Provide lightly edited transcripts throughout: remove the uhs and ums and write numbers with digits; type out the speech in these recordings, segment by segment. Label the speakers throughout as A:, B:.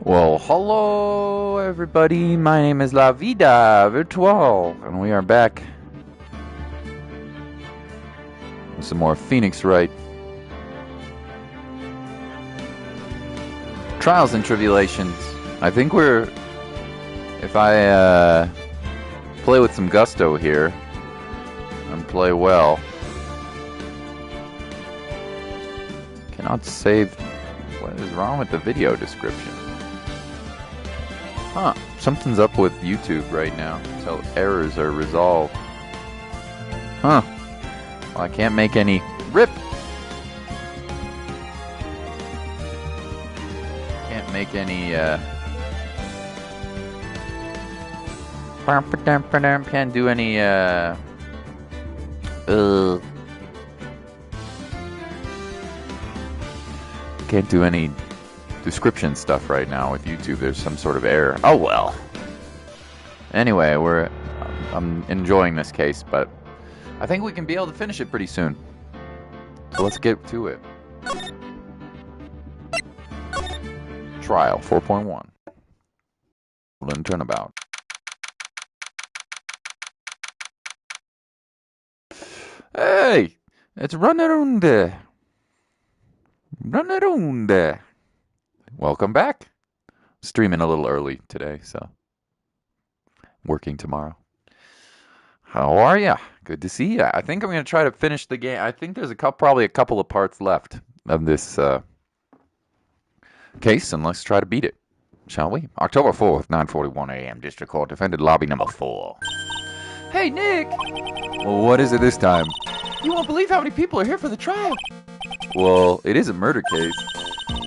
A: Well, hello everybody, my name is La Vida Virtual, and we are back with some more Phoenix Wright. Trials and Tribulations. I think if I play with some gusto here, and play well, cannot save. What is wrong with the video description? Huh, something's up with YouTube right now, so errors are resolved. Huh, well, I can't make any RIP! Can't make any, can't do any, can't do any description stuff right now with YouTube. There's some sort of error. Oh well. Anyway, I'm enjoying this case, but I think we can be able to finish it pretty soon. So let's get to it. Trial 4.1. Turnabout. Hey, it's running around there. Running around there. Welcome back. Streaming a little early today, so working tomorrow. How are ya? Good to see ya. I think I'm going to try to finish the game. I think there's probably a couple of parts left of this case, and let's try to beat it, shall we? October 4th, 9:41 a.m. District Court, defendant lobby number 4. Hey, Nick! Well, what is it this time? You won't believe how many people are here for the trial. Well, it is a murder case.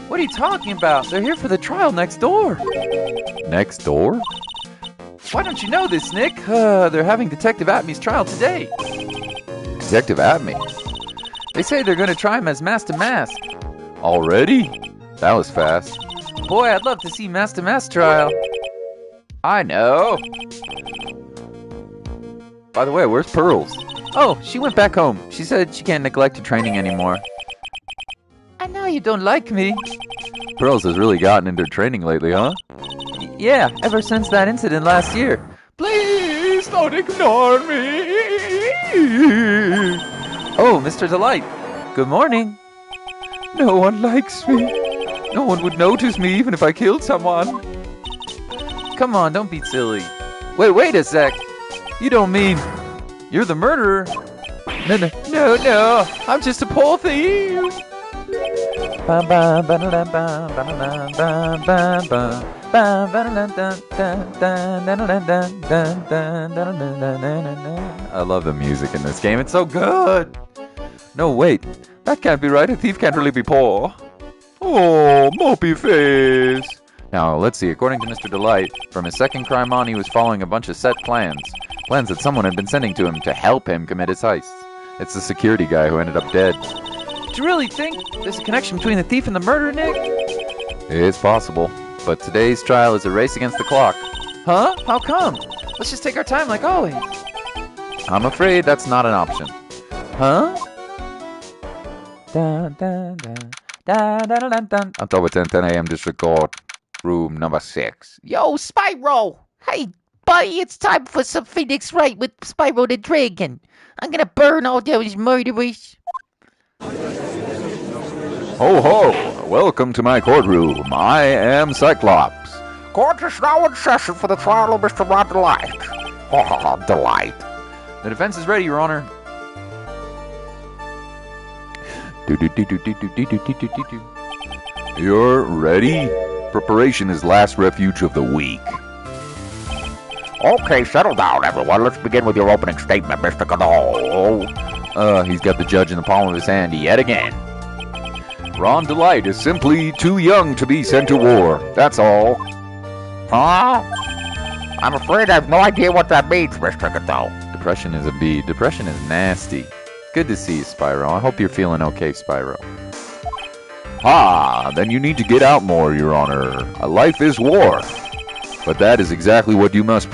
A: What are you talking about? They're here for the trial next door. Next door? Why don't you know this, Nick? They're having Detective Atmey's trial today. Detective Atmey? They say they're going to try him as Master Mask. Already? That was fast. Boy, I'd love to see Master Mask trial. I know. By the way, where's Pearls? Oh, she went back home. She said she can't neglect her training anymore. I know you don't like me. Pearls has really gotten into training lately, huh? Yeah, ever since that incident last year. Please don't ignore me. Oh, Mr. Delight. Good morning. No one likes me. No one would notice me even if I killed someone. Come on, don't be silly. Wait a sec. You don't mean you're the murderer? No. I'm just a poor thief. I love the music in this game. It's so good. No, wait. That can't be right. A thief can't really be poor. Oh, mopey face. Now, let's see. According to Mr. Delight, from his second crime on, he was following a bunch of set plans. Plans that someone had been sending to him to help him commit his heists. It's the security guy who ended up dead. Do you really think there's a connection between the thief and the murder, Nick? It's possible, but today's trial is a race against the clock. Huh? How come? Let's just take our time like always. I'm afraid that's not an option. Huh? October 10th, 10 a.m. District Court, room number 6.
B: Yo, Spyro! Hey, buddy, it's time for some Phoenix Wright with Spyro the Dragon. I'm gonna burn all those murderers.
A: Ho ho! Welcome to my courtroom. I am Cyclops.
C: Court is now in session for the trial of Mr. Ron Delight. Delight.
A: The defense is ready, Your Honor. You're ready? Preparation is last refuge of the week.
C: Okay, settle down, everyone. Let's begin with your opening statement, Mr. Godot.
A: He's got the judge in the palm of his hand yet again. Ron Delight is simply too young to be sent to war. That's all.
C: Huh? I'm afraid I have no idea what that means, Mr. Godot.
A: Depression is a B. Depression is nasty. Good to see you, Spyro. I hope you're feeling okay, Spyro. Then you need to get out more, Your Honor. Life is war. But that is exactly what you must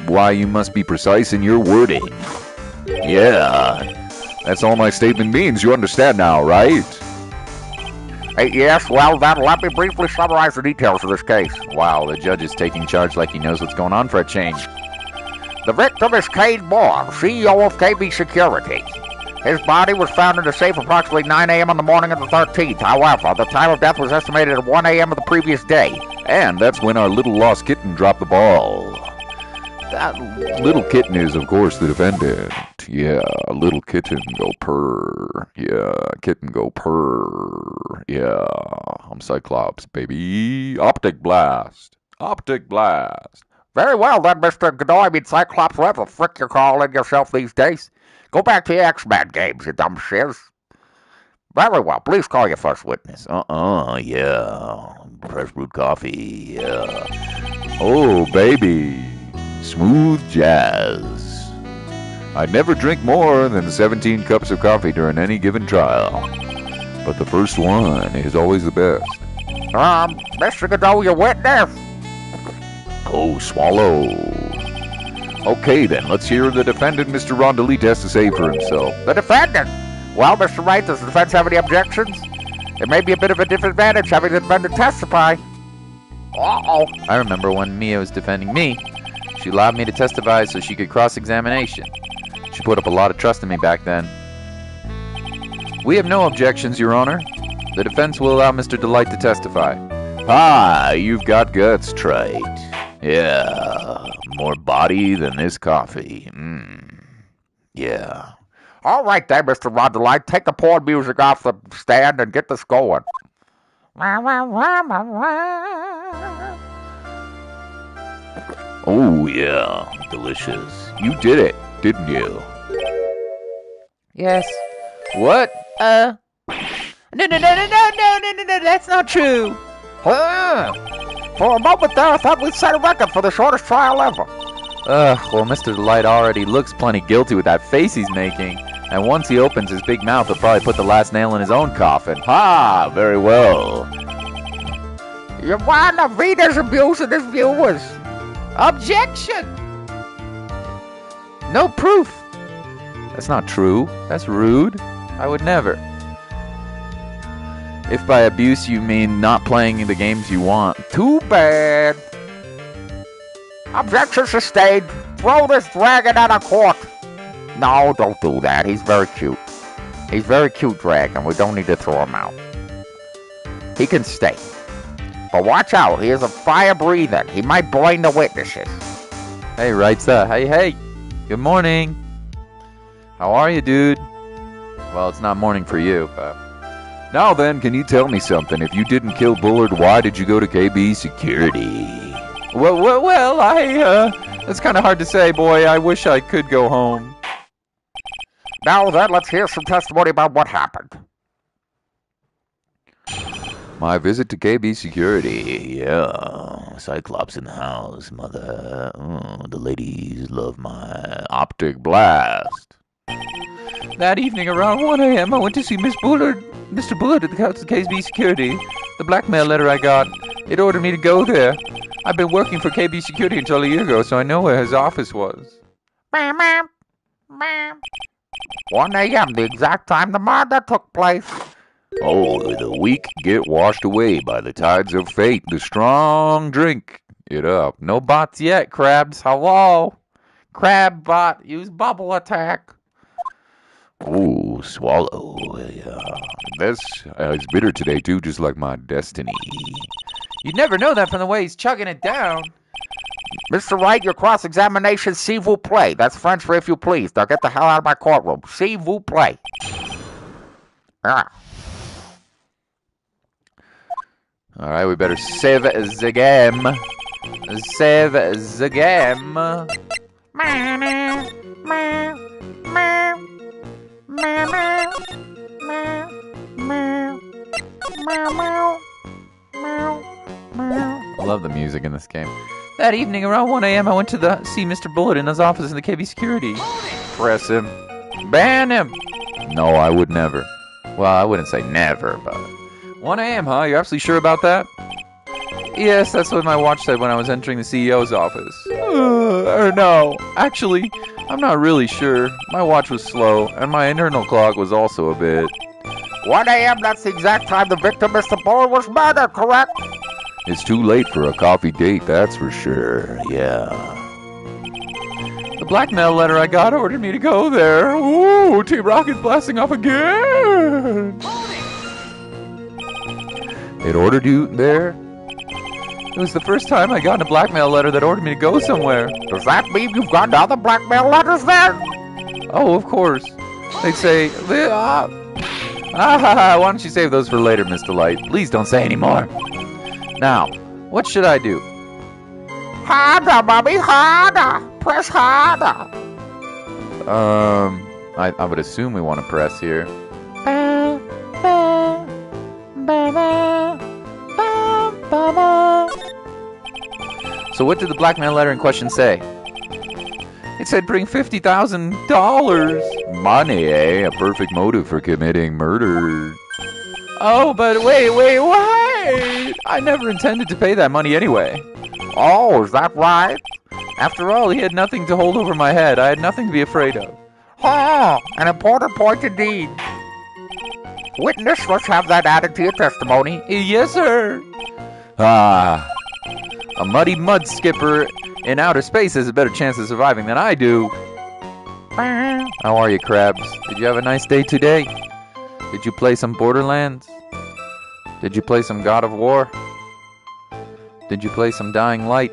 A: why you must be precise in your wording. Yeah. That's all my statement means. You understand now, right?
C: Yes, well, then let me briefly summarize the details of this case.
A: Wow, the judge is taking charge like he knows what's going on for a change.
C: The victim is Cade Moore, CEO of KB Security. His body was found in the safe approximately 9 a.m. on the morning of the 13th. However, the time of death was estimated at 1 a.m. of the previous day.
A: And that's when our little lost kitten dropped the ball. That little kitten is, of course, the defendant. Yeah, little kitten go purr. Yeah, kitten go purr. Yeah, I'm Cyclops, baby. Optic blast. Optic blast.
C: Very well then, Mr. Godot. I mean, Cyclops, whatever the frick you're calling yourself these days. Go back to your X-Men games, you dumb shiz. Very well. Please call your first witness.
A: Yeah. Fresh brewed coffee, yeah. Oh, baby. Smooth jazz. I never drink more than 17 cups of coffee during any given trial. But the first one is always the best.
C: Mr. Godot, your witness.
A: Oh, swallow. Okay, then, let's hear the defendant, Mr. Rondelite, has to say for himself.
C: The defendant? Well, Mr. Wright, does the defense have any objections? It may be a bit of a disadvantage having the defendant testify.
A: Uh-oh. I remember when Mia was defending me. She allowed me to testify so she could cross-examination. She put up a lot of trust in me back then. We have no objections, Your Honor. The defense will allow Mr. Delight to testify. Ah, you've got guts, Trite. Yeah, more body than this coffee. Yeah.
C: All right then, Mr. Rondelite, take the porn music off the stand and get this going.
A: Oh, yeah, delicious. You did it, didn't you?
B: Yes.
A: What?
B: No, that's not true.
C: For a moment there, I thought we'd set a record for the shortest trial ever.
A: Well, Mr. Delight already looks plenty guilty with that face he's making. And once he opens his big mouth, he'll probably put the last nail in his own coffin. Ha! Very well.
C: You want to readers abusing his viewers?
B: Objection! No proof.
A: That's not true. That's rude. I would never. If by abuse you mean not playing the games you want.
C: Too bad. Objection sustained. Throw this dragon out of court. No, don't do that. He's very cute. He's very cute, dragon. We don't need to throw him out. He can stay. But watch out. He is a fire breather. He might blind the witnesses.
A: Hey, Wright, hey. Good morning. How are you, dude? Well, it's not morning for you, but... Now then, can you tell me something? If you didn't kill Bullard, why did you go to KB Security? Well, it's kind of hard to say, boy. I wish I could go home.
C: Now then, let's hear some testimony about what happened.
A: My visit to KB Security. Yeah, Cyclops in the house, mother. The ladies love my optic blast.
B: That evening around 1 a.m., I went to see Mr. Bullard at the KB Security. The blackmail letter I got, it ordered me to go there. I've been working for KB Security until a year ago, so I know where his office was.
C: 1 a.m., the exact time the murder took place.
A: Oh, the weak get washed away by the tides of fate. The strong drink it up. No bots yet, crabs. Hello? Crab bot, use bubble attack. Oh, swallow. This is bitter today, too, just like my destiny.
B: You'd never know that from the way he's chugging it down.
C: Mr. Wright, your cross-examination, s'il vous plaît. That's French for if you please. Now get the hell out of my courtroom. S'il vous plaît.
A: All right, we better save the game. Save the game. I love the music in this game.
B: That evening around 1 a.m., I went to see Mr. Bullard in his office in the KB Security.
A: Press him. Ban him. No, I would never. Well, I wouldn't say never, but... 1 a.m., huh? You're absolutely sure about that? Yes, that's what my watch said when I was entering the CEO's office. Or no. Actually, I'm not really sure. My watch was slow, and my internal clock was also a bit...
C: 1 a.m., that's the exact time the victim, Mr. Bullard, was murdered, correct?
A: It's too late for a coffee date, that's for sure. Yeah.
B: The blackmail letter I got ordered me to go there. Ooh, Team Rocket's blasting off again.
A: It ordered you there?
B: It was the first time I got a blackmail letter that ordered me to go somewhere.
C: Does that mean you've gotten other blackmail letters there?
B: Oh, of course. They'd say,
A: why don't you save those for later, Mr. Light? Please don't say any more.
B: now, what should I do?
C: Harder, Mommy, harder. Press harder.
A: I would assume we want to press here.
B: So what did the blackmail letter in question say? It said bring $50,000.
A: Money, eh? A perfect motive for committing murder.
B: Oh, but wait. I never intended to pay that money anyway.
C: Oh, is that right?
B: After all, he had nothing to hold over my head. I had nothing to be afraid of.
C: Oh, an important point indeed. Witness must have that added to your testimony.
B: Yes, sir.
A: Ah,
B: A muddy mud skipper in outer space has a better chance of surviving than I do. How are you, Krabs? Did you have a nice day today? Did you play some Borderlands? Did you play some God of War? Did you play some Dying Light?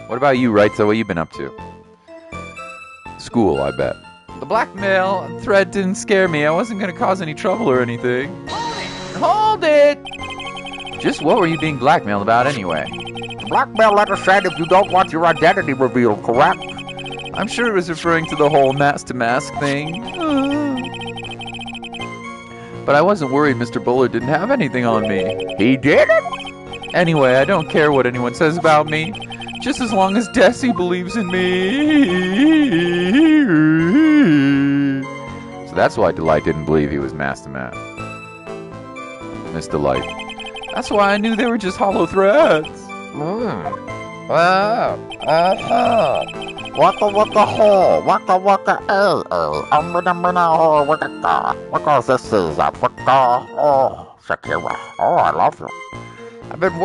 B: What about you, Wright? So what you been up to?
A: school, I bet.
B: The blackmail threat didn't scare me. I wasn't going to cause any trouble or anything. Hold it! Just what were you being blackmailed about anyway?
C: The blackmail letter said if you don't want your identity revealed, correct?
B: I'm sure it was referring to the whole mask-to-mask thing. But I wasn't worried Mr. Bullard didn't have anything on me.
C: He didn't?
B: Anyway, I don't care what anyone says about me. Just as long as Desi believes in me.
A: So that's why Delight didn't believe he was mask-to-mask. Miss Delight.
B: That's why I knew they were just hollow threats.
C: Because this is Shakira. Oh, I love you.
B: I've been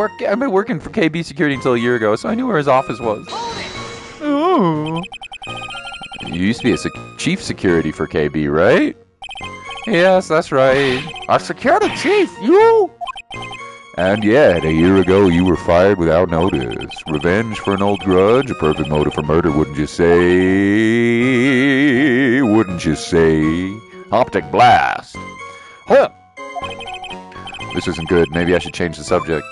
B: working for KB Security until a year ago, so I knew where his office was. Ooh.
A: You used to be a chief security for KB, right?
B: Yes, that's right.
C: A security chief, you?
A: And yet, a year ago, you were fired without notice. Revenge for an old grudge, a perfect motive for murder, wouldn't you say? Wouldn't you say? Optic blast. Huh. This isn't good. Maybe I should change the subject.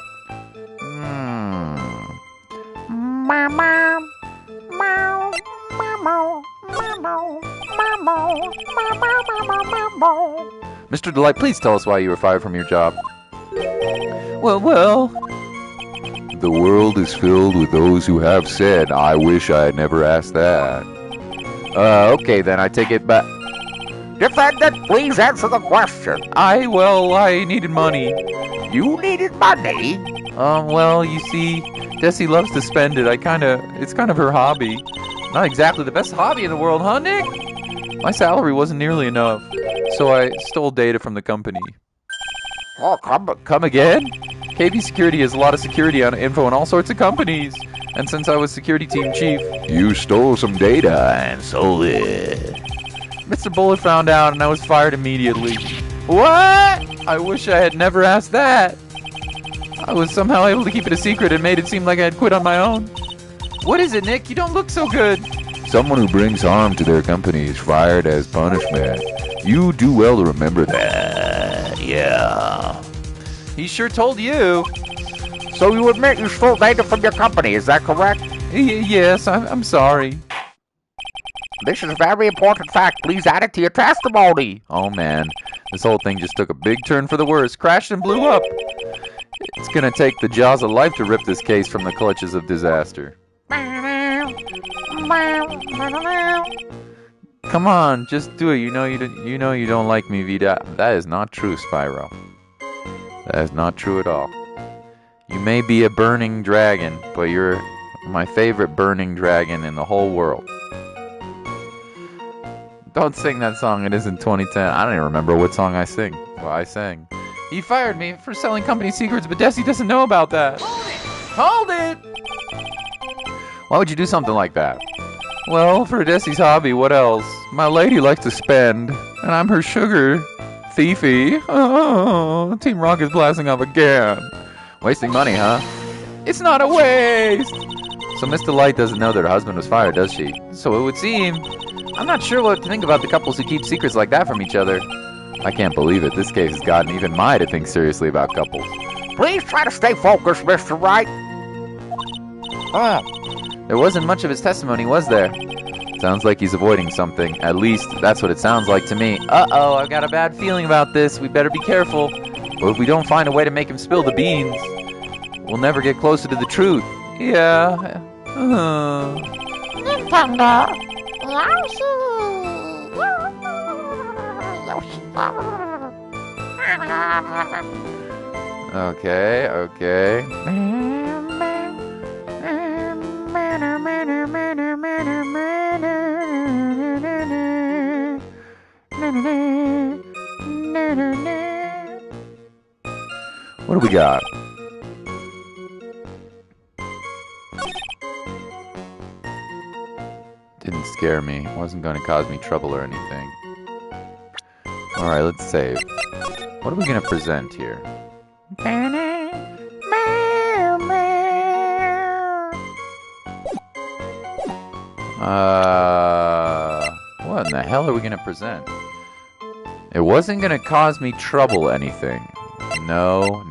A: Mr. Delight, please tell us why you were fired from your job.
B: Well.
A: The world is filled with those who have said, I wish I had never asked that. Okay then, I take it back.
C: Defendant, please answer the question.
B: I needed money.
C: You needed money?
B: Well, you see, Desi loves to spend it. It's kind of her hobby. Not exactly the best hobby in the world, huh, Nick? My salary wasn't nearly enough, so I stole data from the company.
C: Oh,
B: Come again? KB Security has a lot of security info on all sorts of companies. And since I was security team chief...
A: You stole some data and sold it.
B: Mr. Bullard found out and I was fired immediately. What? I wish I had never asked that. I was somehow able to keep it a secret and made it seem like I had quit on my own. What is it, Nick? You don't look so good.
A: Someone who brings harm to their company is fired as punishment. You do well to remember that. Yeah.
B: He sure told you.
C: So you admit you stole data from your company, is that correct?
B: Yes, I'm sorry.
C: This is a very important fact. Please add it to your testimony.
B: Oh man, this whole thing just took a big turn for the worse. Crashed and blew up. It's gonna take the jaws of life to rip this case from the clutches of disaster. Come on, just do it. You know you don't like me, Vida. That is not true, Spyro. That is not true at all. You may be a burning dragon, but you're my favorite burning dragon in the whole world.
A: Don't sing that song. It isn't 2010. I don't even remember what song I sing. Well, I sang.
B: He fired me for selling company secrets, but Desi doesn't know about that. Hold it!
A: Why would you do something like that?
B: Well, for Desi's hobby, what else? My lady likes to spend, and I'm her sugar thiefy. Oh, Team Rocket's blasting off again.
A: Wasting money, huh?
B: It's not a waste!
A: So Miss Delight doesn't know that her husband was fired, does she?
B: So it would seem.
A: I'm not sure what to think about the couples who keep secrets like that from each other. I can't believe it. This case has gotten even Mai to think seriously about couples.
C: Please try to stay focused, Mr. Wright.
A: There wasn't much of his testimony, was there? Sounds like he's avoiding something. At least, that's what it sounds like to me.
B: Uh-oh, I've got a bad feeling about this. We better be careful.
A: But if we don't find a way to make him spill the beans, we'll never get closer to the truth.
B: Yeah.
A: Okay. What do we got? Didn't scare me. Wasn't going to cause me trouble or anything. Alright, let's save. What are we going to present here? What in the hell are we going to present? It wasn't going to cause me trouble anything. No.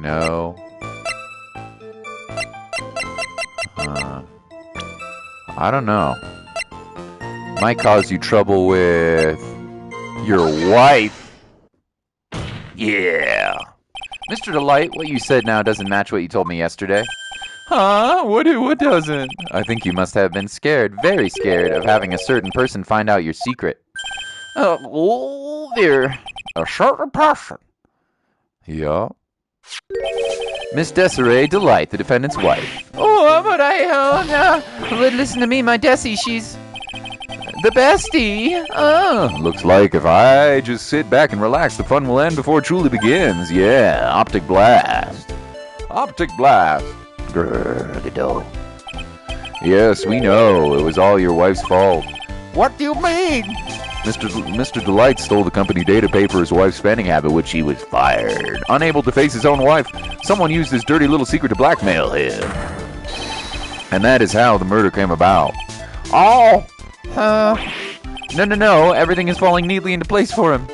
A: I don't know. Might cause you trouble with your wife. Yeah. Mr. Delight, what you said now doesn't match what you told me yesterday.
B: Huh? What doesn't?
A: I think you must have been scared, very scared, of having a certain person find out your secret.
C: Oh, dear. A certain person.
A: Yeah. Miss Desiree Delight, the defendant's wife.
B: Oh, but listen to me, my Desi, she's the bestie.
A: Looks like if I just sit back and relax, the fun will end before it truly begins. Yeah, optic blast. Optic blast. Grrr, yes, we know. It was all your wife's fault.
C: What do you mean?
A: Mr. Delight stole the company data to pay for his wife's spending habit, which he was fired. Unable to face his own wife, someone used his dirty little secret to blackmail him. And that is how the murder came about.
C: Oh!
B: No. Everything is falling neatly into place for him.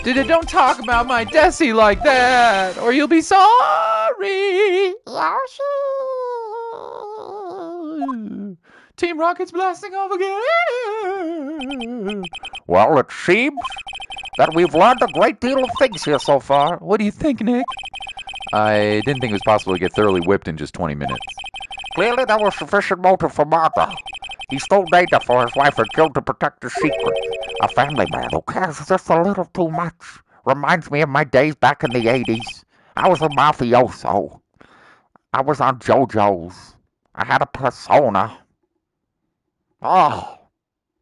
B: Don't talk about my Desi like that, or you'll be sorry. Team Rocket's blasting off again.
C: Well, it seems that we've learned a great deal of things here so far.
B: What do you think, Nick?
A: I didn't think it was possible to get thoroughly whipped in just 20 minutes.
C: Clearly, there was sufficient motive for murder. He stole data for his wife and killed to protect his secret. A family man who cares just a little too much. Reminds me of my days back in the 80s. I was a mafioso. I was on JoJo's. I had a persona. Oh,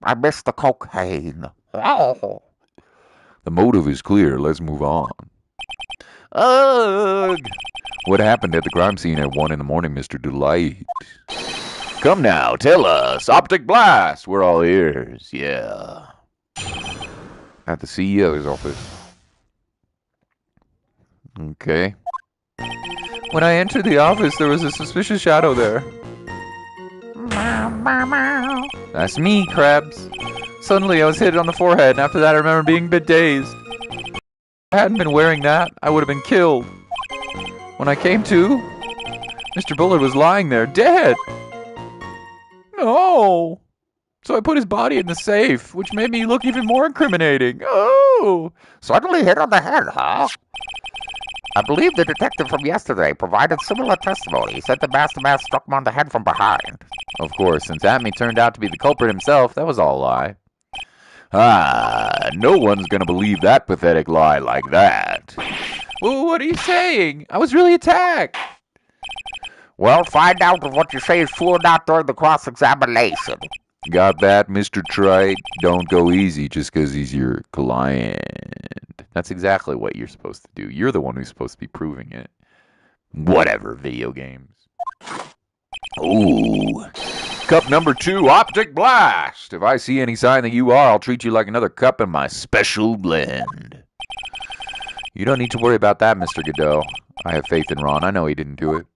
C: I missed the cocaine. Oh.
A: The motive is clear. Let's move on.
C: Ugh.
A: What happened at the crime scene at 1 in the morning, Mr. Delight? Come now, tell us. Optic blast. We're all ears. Yeah. At the CEO's office. Okay.
B: When I entered the office, there was a suspicious shadow there. That's me, Krabs. Suddenly, I was hit on the forehead, and after that, I remember being a bit dazed. If I hadn't been wearing that, I would have been killed. When I came to, Mr. Bullard was lying there, dead. No. So I put his body in the safe, which made me look even more incriminating. Oh.
C: Suddenly hit on the head, huh? I believe the detective from yesterday provided similar testimony. He said the master struck him on the head from behind.
A: Of course, since Atme turned out to be the culprit himself, that was all a lie. Ah, no one's gonna believe that pathetic lie like that.
B: Well, what are you saying? I was really attacked.
C: Well, find out if what you say is true or not during the cross-examination.
A: Got that, Mr. Trite? Don't go easy just because he's your client. That's exactly what you're supposed to do. You're the one who's supposed to be proving it. Whatever, video games. Ooh. Cup number 2, Optic Blast. If I see any sign that you are, I'll treat you like another cup in my special blend. You don't need to worry about that, Mr. Godot. I have faith in Ron. I know he didn't do it.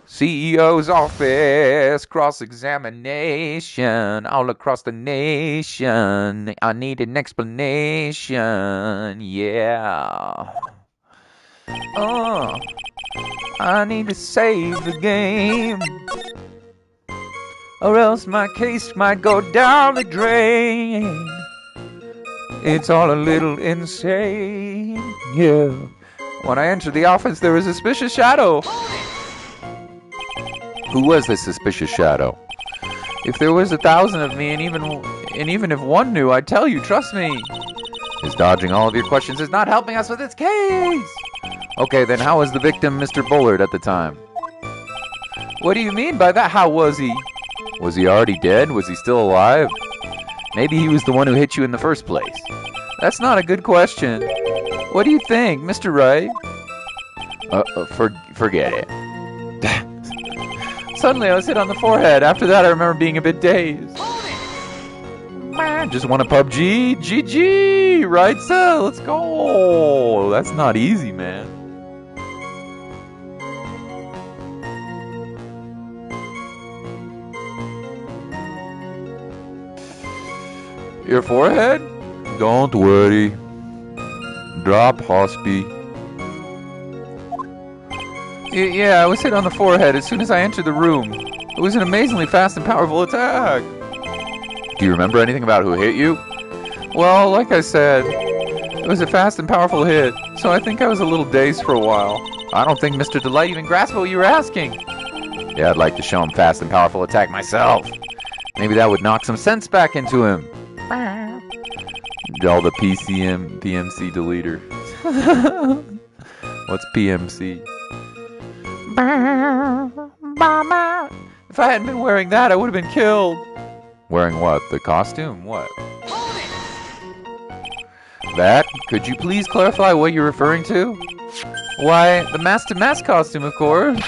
A: CEO's office, cross-examination, all across the nation. I need an explanation, yeah. I need to save the game, or else my case might go down the drain. It's all a little insane, yeah. When I entered the office, there was a suspicious shadow. Who was this suspicious shadow? If there was 1,000 of me, and even if one knew, I'd tell you, trust me. Is dodging all of your questions is not helping us with this case. Okay, then how was the victim Mr. Bullard at the time? What do you mean by that? How was he? Was he already dead? Was he still alive? Maybe he was the one who hit you in the first place. That's not a good question. What do you think, Mr. Wright? Forget it. Suddenly I was hit on the forehead. After that I remember being a bit dazed. Man, just won a PUBG. GG! Right, sir? Let's go! That's not easy, man. Your forehead? Don't worry. Drop hospi. Yeah, I was hit on the forehead as soon as I entered the room. It was an amazingly fast and powerful attack. Do you remember anything about who hit you? Well, like I said, it was a fast and powerful hit, so I think I was a little dazed for a while. I don't think Mr. Delight even grasped what you were asking. Yeah, I'd like to show him fast and powerful attack myself. Maybe that would knock some sense back into him. All the PMC deleter. What's PMC? If I hadn't been wearing that, I would have been killed. Wearing what? The costume? What? That? Could you please clarify what you're referring to? Why, the mask-to-mask costume, of course.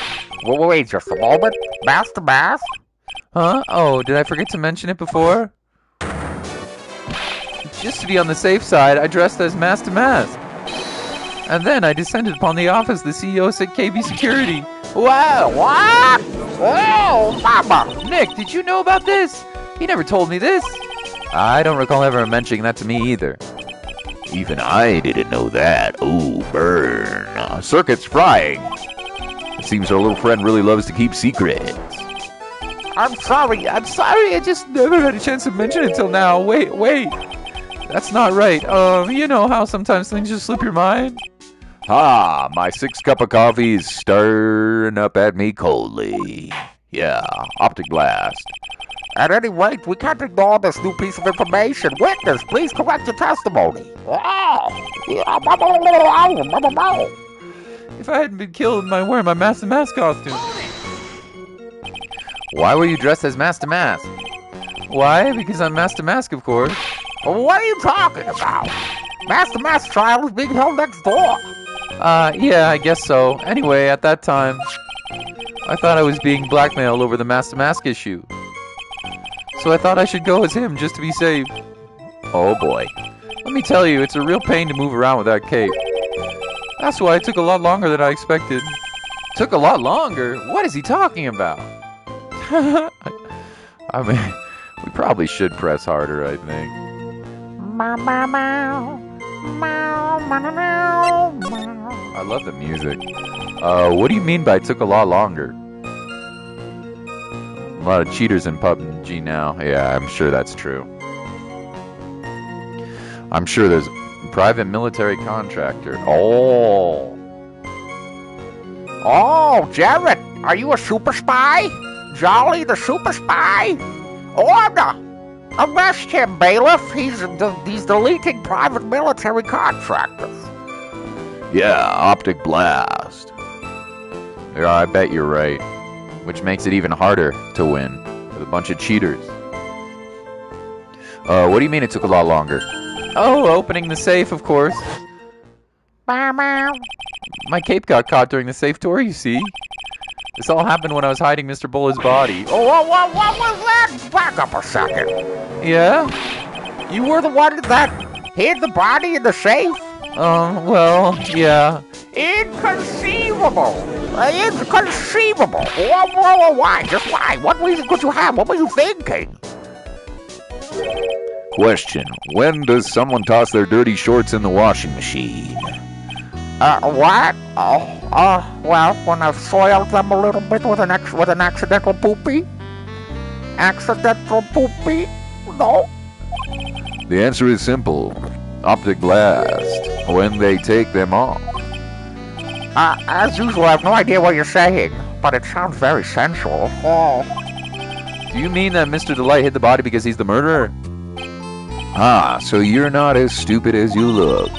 C: Wait, just a moment. Mask to mask?
B: Huh? Oh, did I forget to mention it before? Just to be on the safe side, I dressed as mask-to-mask. And then I descended upon the office. The CEO said KB security.
C: Wow, what? Oh, mama.
B: Nick, did you know about this? He never told me this.
A: I don't recall ever mentioning that to me either. Even I didn't know that. Oh, burn. Circuit's frying. It seems our little friend really loves to keep secrets.
C: I'm sorry.
B: I just never had a chance to mention it till now. Wait. That's not right. You know how sometimes things just slip your mind?
A: Ah, my 6 cup of coffee is stirring up at me coldly. Yeah, Optic Blast.
C: At any rate, we can't ignore this new piece of information. Witness, please correct your testimony.
B: If I hadn't been killed wearing my mask-to-mask costume.
A: Why were you dressed as mask-to-mask?
B: Why? Because I'm mask-to-mask, of course.
C: What are you talking about? Mask-to-mask trial is being held next door.
B: Yeah, I guess so. Anyway, at that time, I thought I was being blackmailed over the mask-to-mask issue. So I thought I should go as him just to be safe.
A: Oh boy.
B: Let me tell you, it's a real pain to move around with that cape. That's why it took a lot longer than I expected.
A: Took a lot longer? What is he talking about? I mean, we probably should press harder, I think. I love the music. What do you mean by took a lot longer? A lot of cheaters in PUBG now. Yeah, I'm sure that's true. I'm sure there's private military contractor. Oh,
C: Jared, are you a super spy? Jolly the super spy? Order! Arrest him, bailiff. He's deleting private military contractors.
A: yeah, Optic Blast. Yeah, I bet you're right. which makes it even harder to win with a bunch of cheaters. What do you mean it took a lot longer?
B: Oh, opening the safe, of course. My cape got caught during the safe tour, you see. This all happened when I was hiding Mr. Bullard's body.
C: Oh, what was that? Back up a second.
B: Yeah?
C: You were the one that hid the body in the safe?
B: Well, yeah.
C: Inconceivable! Inconceivable! Why? Just why? What reason could you have? What were you thinking?
A: Question. When does someone toss their dirty shorts in the washing machine?
C: What? Well, when I've soiled them a little bit with an accidental poopy? Accidental poopy? No?
A: The answer is simple. Optic blast. When they take them off.
C: As usual, I have no idea what you're saying, but it sounds very sensual. Oh.
B: Do you mean that Mr. Delight hid the body because he's the murderer?
A: Ah, so you're not as stupid as you look.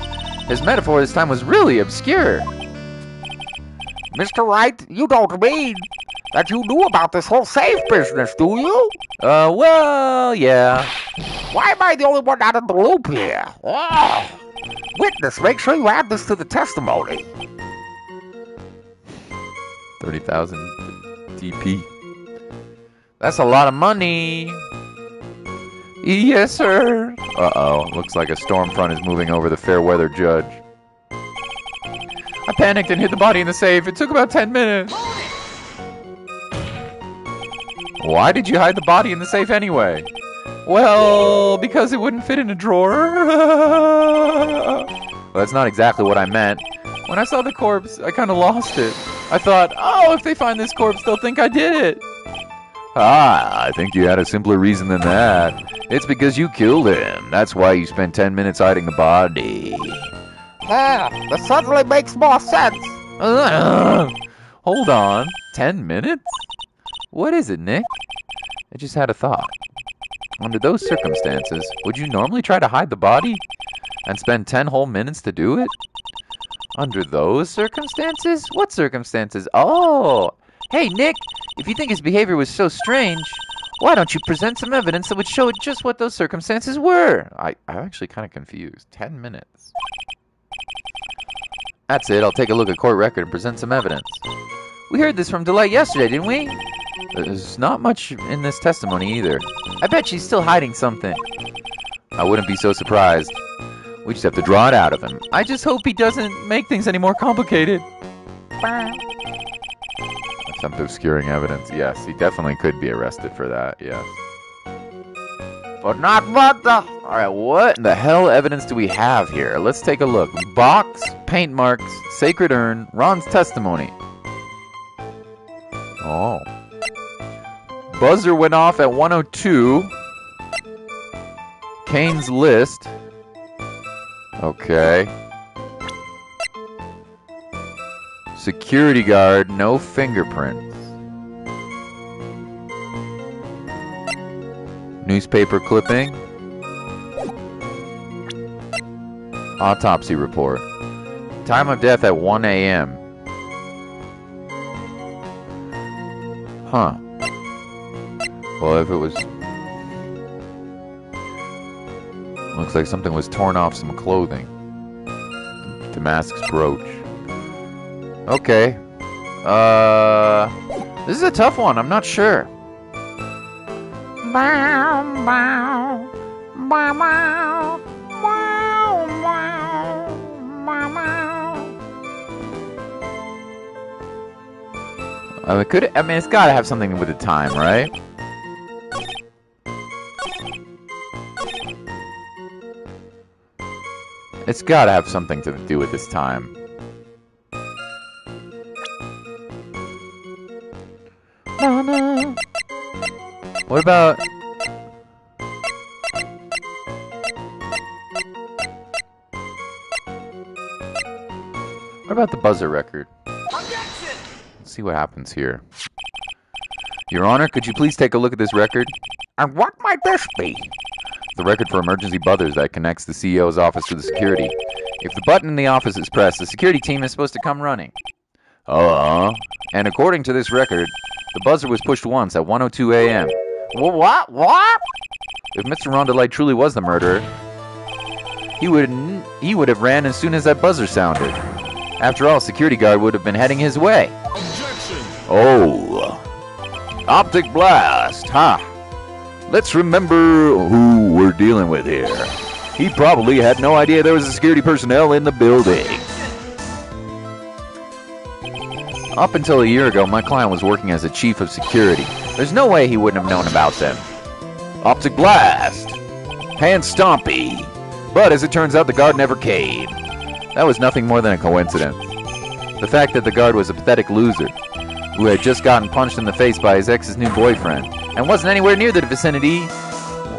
B: His metaphor this time was really obscure.
C: Mr. Wright, you don't mean that you knew about this whole safe business, do you?
B: Well, yeah.
C: Why am I the only one out of the loop here? Oh. Witness, make sure you add this to the testimony.
B: 30,000 DP. That's a lot of money. Yes, sir.
A: Uh-oh, looks like a storm front is moving over the fair weather judge.
B: I panicked and hid the body in the safe. It took about 10 minutes. Why did you hide the body in the safe anyway? Well, because it wouldn't fit in a drawer.
A: Well, that's not exactly what I meant.
B: When I saw the corpse, I kind of lost it. I thought, oh, if they find this corpse, they'll think I did it.
A: Ah, I think you had a simpler reason than that. It's because you killed him. That's why you spent 10 minutes hiding the body.
C: That suddenly makes more sense.
B: Hold on. 10 minutes? What is it, Nick? I just had a thought. Under those circumstances, would you normally try to hide the body? And spend 10 whole minutes to do it? Under those circumstances? What circumstances? Oh! Hey, Nick! If you think his behavior was so strange, why don't you present some evidence that would show just what those circumstances were? I'm actually kind of confused. 10 minutes. That's it. I'll take a look at court record and present some evidence. We heard this from Delight yesterday, didn't we? There's not much in this testimony either. I bet she's still hiding something. I wouldn't be so surprised. We just have to draw it out of him. I just hope he doesn't make things any more complicated.
A: Attempt obscuring evidence. Yes, he definitely could be arrested for that, yes.
C: But not what the...
A: Alright, what in the hell evidence do we have here? Let's take a look. Box, paint marks, sacred urn, Ron's testimony. Oh. Buzzer went off at 1:02. Kane's list. Okay. Security guard, no fingerprints. Newspaper clipping. Autopsy report. Time of death at 1 a.m. Huh. Well, if it was... Looks like something was torn off some clothing. Damascus brooch. Okay. This is a tough one. I'm not sure. It's got to have something with the time, right? It's got to have something to do with this time. What about... What about the buzzer record? Objection! Let's see what happens here. Your Honor, could you please take a look at this record?
C: And what might this be?
A: The record for emergency buzzers that connects the CEO's office to the security. If the button in the office is pressed, the security team is supposed to come running. And according to this record, the buzzer was pushed once at 1:02 a.m.
C: What?
A: If Mr. Rondelite truly was the murderer, he would have ran as soon as that buzzer sounded. After all, security guard would have been heading his way.
D: Objection!
A: Oh, optic blast, huh? Let's remember who we're dealing with here. He probably had no idea there was a security personnel in the building. Up until a year ago, my client was working as a chief of security. There's no way he wouldn't have known about them. Optic blast, hand stompy. But as it turns out, the guard never came. That was nothing more than a coincidence. The fact that the guard was a pathetic loser, who had just gotten punched in the face by his ex's new boyfriend, and wasn't anywhere near the vicinity,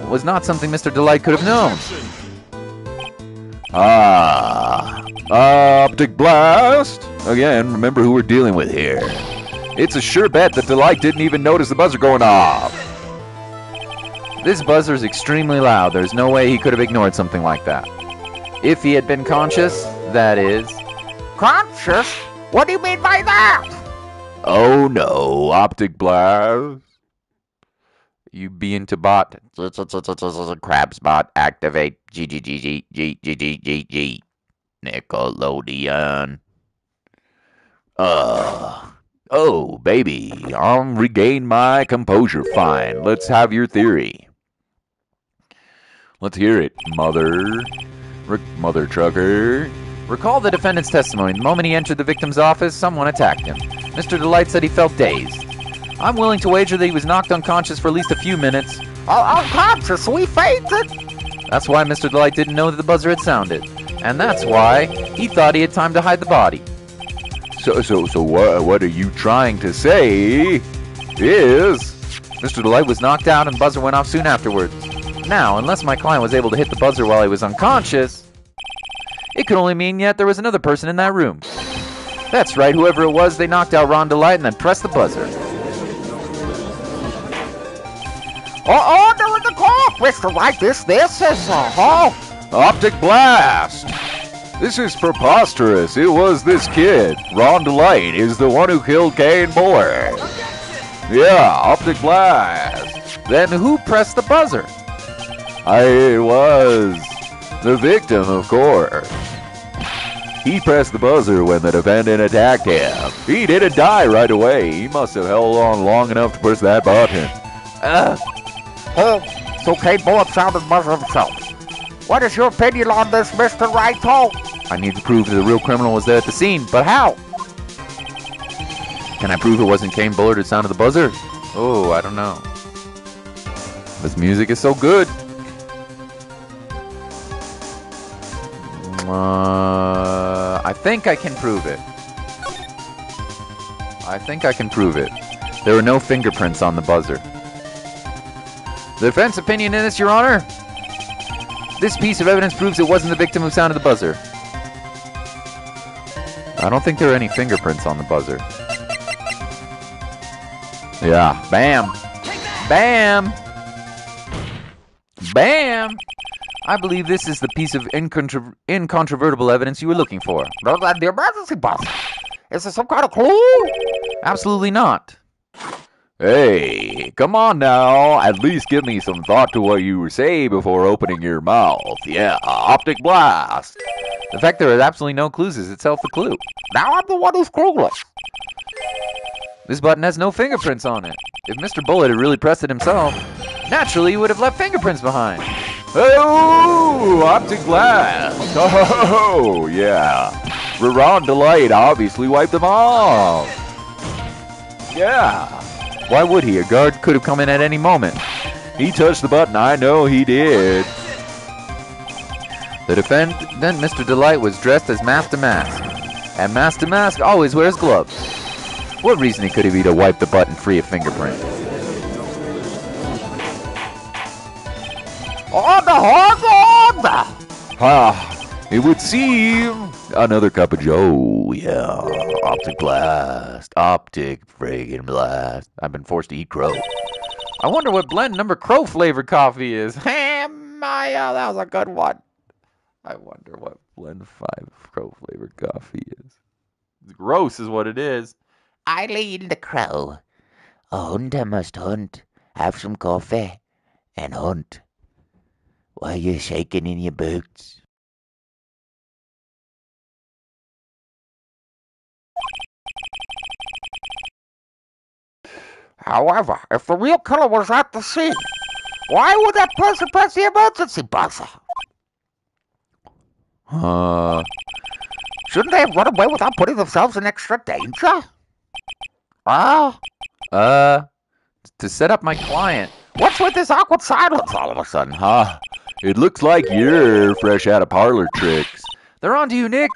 A: was not something Mr. Delight could have known. Optic blast! Again, remember who we're dealing with here. It's a sure bet that Delight didn't even notice the buzzer going off. This buzzer is extremely loud. There's no way he could have ignored something like that. If he had been conscious, that is.
C: Conscious? What do you mean by that?
A: Oh no, optic blast. You be into bot.
C: Crabs bot activate. G. Nickelodeon.
A: Oh, baby, regained my composure fine. Let's have your theory. Let's hear it, mother trucker. Recall the defendant's testimony. The moment he entered the victim's office, someone attacked him. Mr. Delight said he felt dazed. I'm willing to wager that he was knocked unconscious for at least a few minutes.
C: Unconscious? We fainted?
A: That's why Mr. Delight didn't know that the buzzer had sounded. And that's why he thought he had time to hide the body. So what are you trying to say is Mr. Delight was knocked out and the buzzer went off soon afterwards. Now, unless my client was able to hit the buzzer while he was unconscious, it could only mean yet there was another person in that room. That's right, whoever it was, they knocked out Ron Delight and then pressed the buzzer.
C: There was the call, Mr. Wright. This is
A: Optic blast! This is preposterous. It was this kid. Ron Delight is the one who killed Kane Bullard. Yeah, optic blast. Then who pressed the buzzer? It was the victim, of course. He pressed the buzzer when the defendant attacked him. He didn't die right away. He must have held on long enough to push that button.
C: So Kane Bullard found the buzzer himself. What is your opinion on this, Mr. Wright?
A: I need to prove that the real criminal was there at the scene, but how? Can I prove it wasn't Kane Bullard who sounded the buzzer? Oh, I don't know. This music is so good. I think I can prove it. There were no fingerprints on the buzzer. The defense opinion in this, Your Honor? This piece of evidence proves it wasn't the victim who sounded the buzzer. I don't think there are any fingerprints on the buzzer. Yeah, bam. Bam! Bam! I believe this is the piece of incontrovertible evidence you were looking for.
C: The emergency buzzer. Is there some kind of clue?
A: Absolutely not. Hey, come on now. At least give me some thought to what you say before opening your mouth. Yeah, optic blast. The fact there are absolutely no clues is itself a clue.
C: Now I'm the one who's clueless.
A: This button has no fingerprints on it. If Mr. Bullitt had really pressed it himself, naturally he would have left fingerprints behind. Oh, optic blast. Oh, yeah. Ron Delight obviously wiped them off. Yeah. Why would he? A guard could have come in at any moment. He touched the button. I know he did. The defendant, Mr. Delight, was dressed as Mask to Mask. And Mask to Mask always wears gloves. What reason could he be to wipe the button free of fingerprint?
C: On the
A: It would seem another cup of Joe. Yeah, optic blast, optic friggin' blast. I've been forced to eat crow. I wonder what blend number crow flavored coffee is.
C: that was a good one.
A: I wonder what blend 5 crow flavored coffee is. Gross is what it is.
C: Eileen the Crow. A hunter must hunt, have some coffee, and hunt. Why are you shaking in your boots? However, if the real killer was at the scene, why would that person press the emergency buzzer? Shouldn't they have run away without putting themselves in extra danger?
A: To set up my client.
C: What's with this awkward silence all of a sudden, huh?
A: It looks like you're fresh out of parlor tricks. They're on to you, Nick.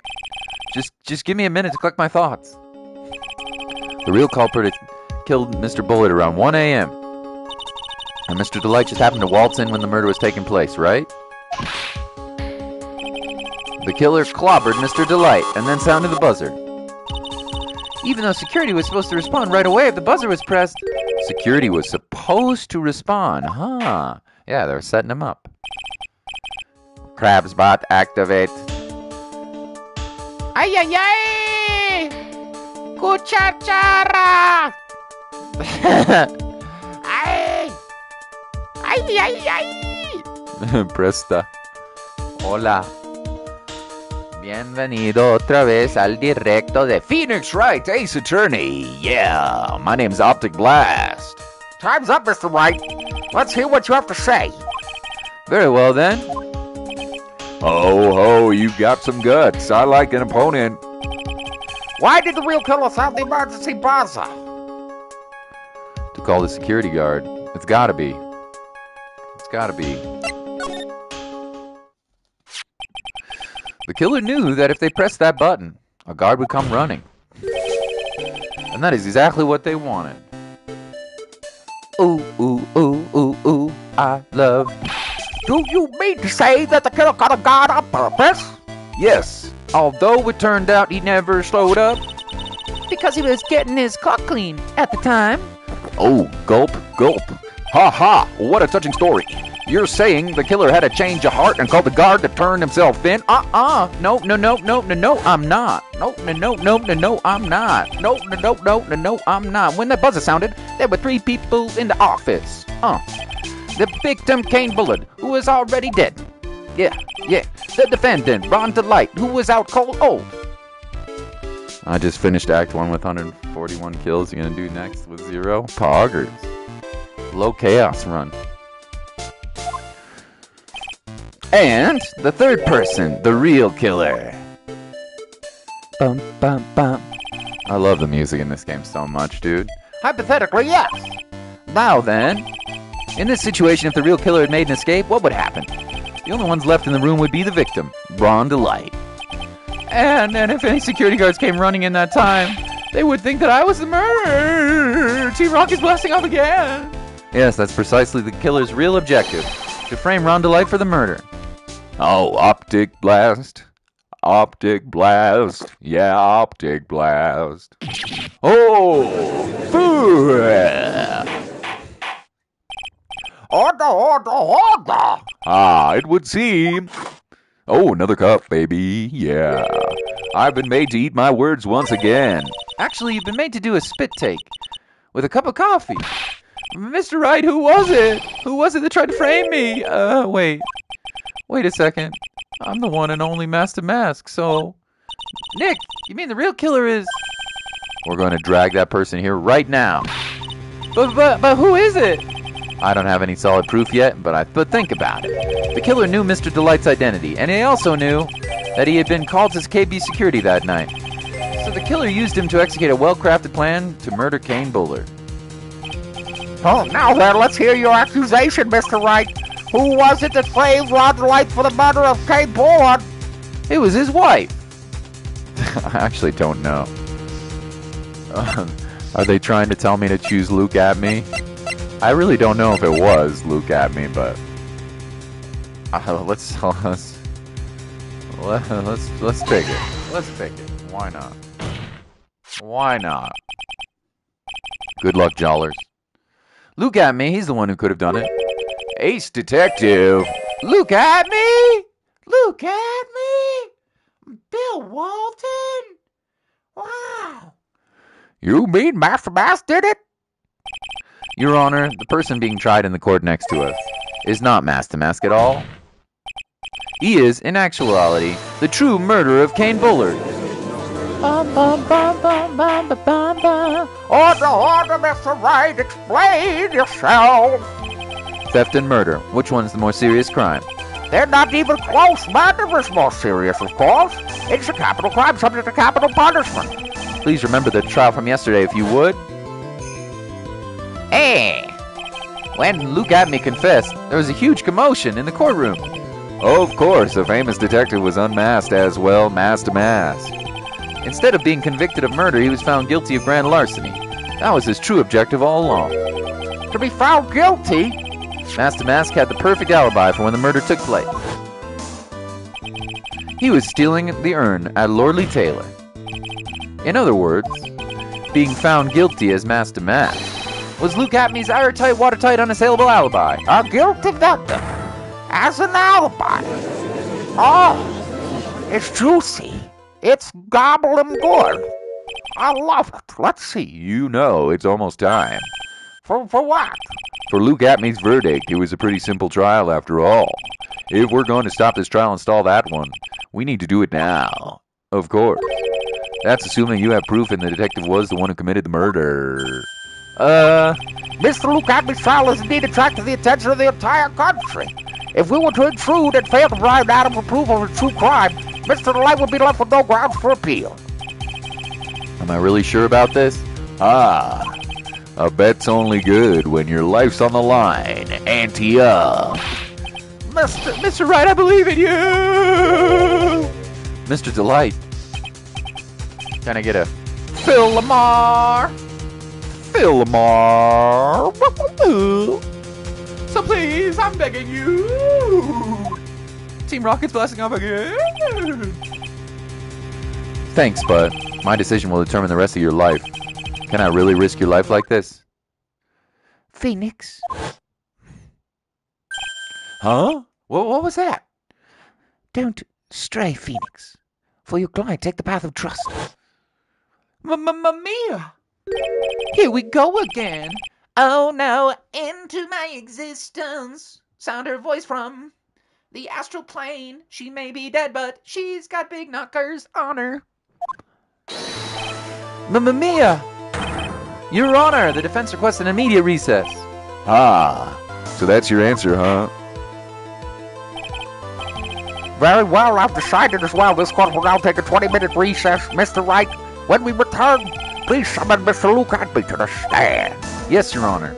A: Just give me a minute to collect my thoughts. The real culprit killed Mr. Bullard around 1 a.m. And Mr. Delight just happened to waltz in when the murder was taking place, right? The killer clobbered Mr. Delight and then sounded the buzzer. Even though security was supposed to respond right away if the buzzer was pressed. Security was supposed to respond, huh? Yeah, they were setting him up.
C: Crabsbot, activate.
B: Ay, ay, ay! Cuchachara! Ay! Ay, ay, ay!
A: Presta. Hola. Bienvenido otra vez al directo de Phoenix Wright, Ace Attorney. Yeah, my name's Optic Blast.
C: Time's up, Mr. Wright. Let's hear what you have to say.
A: Very well then. Ho, you've got some guts. I like an opponent.
C: Why did the real killer sound the emergency buzzer?
A: To call the security guard. It's gotta be. It's gotta be. The killer knew that if they pressed that button, a guard would come running. And that is exactly what they wanted. Ooh, ooh, ooh, ooh, ooh, I love.
C: Do you mean to say that the killer got a guard on purpose?
A: Yes, although it turned out he never slowed up.
B: Because he was getting his clock clean at the time.
A: Oh, gulp, gulp. Ha ha, what a touching story. You're saying the killer had a change of heart and called the guard to turn himself in? No, I'm not. No, I'm not. No, I'm not. When the buzzer sounded, there were 3 people in the office. The victim, Kane Bullard, who was already dead. Yeah. The defendant, Ron Delight, who was out cold old. I just finished Act 1 with 141 kills. You gonna do next with 0? Poggers. Low chaos run. And the third person, the real killer. Bum, bum, bum. I love the music in this game so much, dude.
C: Hypothetically, yes.
A: Now then, in this situation, if the real killer had made an escape, what would happen? The only ones left in the room would be the victim, Ron Delight. And if any security guards came running in that time, they would think that I was the murderer. Team Rocket's blasting off again. Yes, that's precisely the killer's real objective, to frame Ron Delight for the murder. Oh, Optic Blast. Optic Blast. Yeah, Optic Blast. Oh!
C: Order.
A: It would seem. Oh, another cup, baby. Yeah. I've been made to eat my words once again. Actually, you've been made to do a spit take with a cup of coffee. Mr. Wright, who was it? Who was it that tried to frame me? Wait a second. I'm the one and only Master Mask, so... Nick, you mean the real killer is... We're going to drag that person here right now. But who is it? I don't have any solid proof yet, but think about it. The killer knew Mr. Delight's identity, and he also knew that he had been called as KB security that night. So the killer used him to execute a well-crafted plan to murder Kane Bullard.
C: Oh, now then, let's hear your accusation, Mr. Wright. Who was it that framed Ron Delight for the murder of Kane Bullard?
A: It was his wife. I actually don't know. Are they trying to tell me to choose Luke at me? I really don't know if it was Luke at me, but let's pick it. Let's pick it. Why not? Why not? Good luck, Jollers. Luke at me. He's the one who could have done it. Ace Detective. Look at me. Look at me. Bill Walton.
C: Wow. You mean Master Mask did it?
A: Your Honor, the person being tried in the court next to us is not Master Mask at all. He is, in actuality, the true murderer of Kane Bullard.
C: Order, Mr. Wright, explain yourself.
A: Theft and murder. Which one's the more serious crime?
C: They're not even close. Murder is more serious, of course. It's a capital crime subject to capital punishment.
A: Please remember the trial from yesterday, if you would.
C: Hey,
A: When Luke Abney confessed, there was a huge commotion in the courtroom. Of course, a famous detective was unmasked as well, Master Mask. Instead of being convicted of murder, he was found guilty of grand larceny. That was his true objective all along.
C: to be found guilty?
A: Master Mask had the perfect alibi for when the murder took place. He was stealing the urn at Lordly Taylor. In other words, being found guilty as Master Mask was Luke Abney's airtight, watertight, unassailable alibi.
C: A guilty victim as an alibi. Oh, it's juicy. It's gobbling good. I love it. Let's see.
A: You know it's almost time.
C: For what?
A: For Luke Abney's verdict, it was a pretty simple trial after all. If we're going to stop this trial and stall that one, we need to do it now. Of course. That's assuming you have proof and the detective was the one who committed the murder.
C: Mr. Luke Abney's trial has indeed attracted the attention of the entire country. If we were to intrude and fail to provide Adam for proof of a true crime, Mr. Delight would be left with no grounds for appeal.
A: Am I really sure about this? A bet's only good when your life's on the line. Ante up.
B: Mr. Wright, I believe in you!
A: Mr. Delight. Can I get a
B: Phil Lamar!
A: Phil Lamar?
B: So please, I'm begging you! Team Rocket's blasting off again!
A: Thanks, but my decision will determine the rest of your life. Can I really risk your life like this?
C: Phoenix?
A: Huh? What was that?
C: Don't stray, Phoenix. For your client, take the path of trust.
B: Mamma mia! Here we go again! Oh no, into my existence! Sound her voice from the astral plane. She may be dead, but she's got big knockers on her.
A: Mamma mia! Your Honor, the defense requests an immediate recess. So that's your answer, huh?
C: Very well, I've decided as well. This court will now take a 20-minute recess. Mr. Wright, when we return, please summon Mr. Luke Abney to the stand.
A: Yes, Your Honor.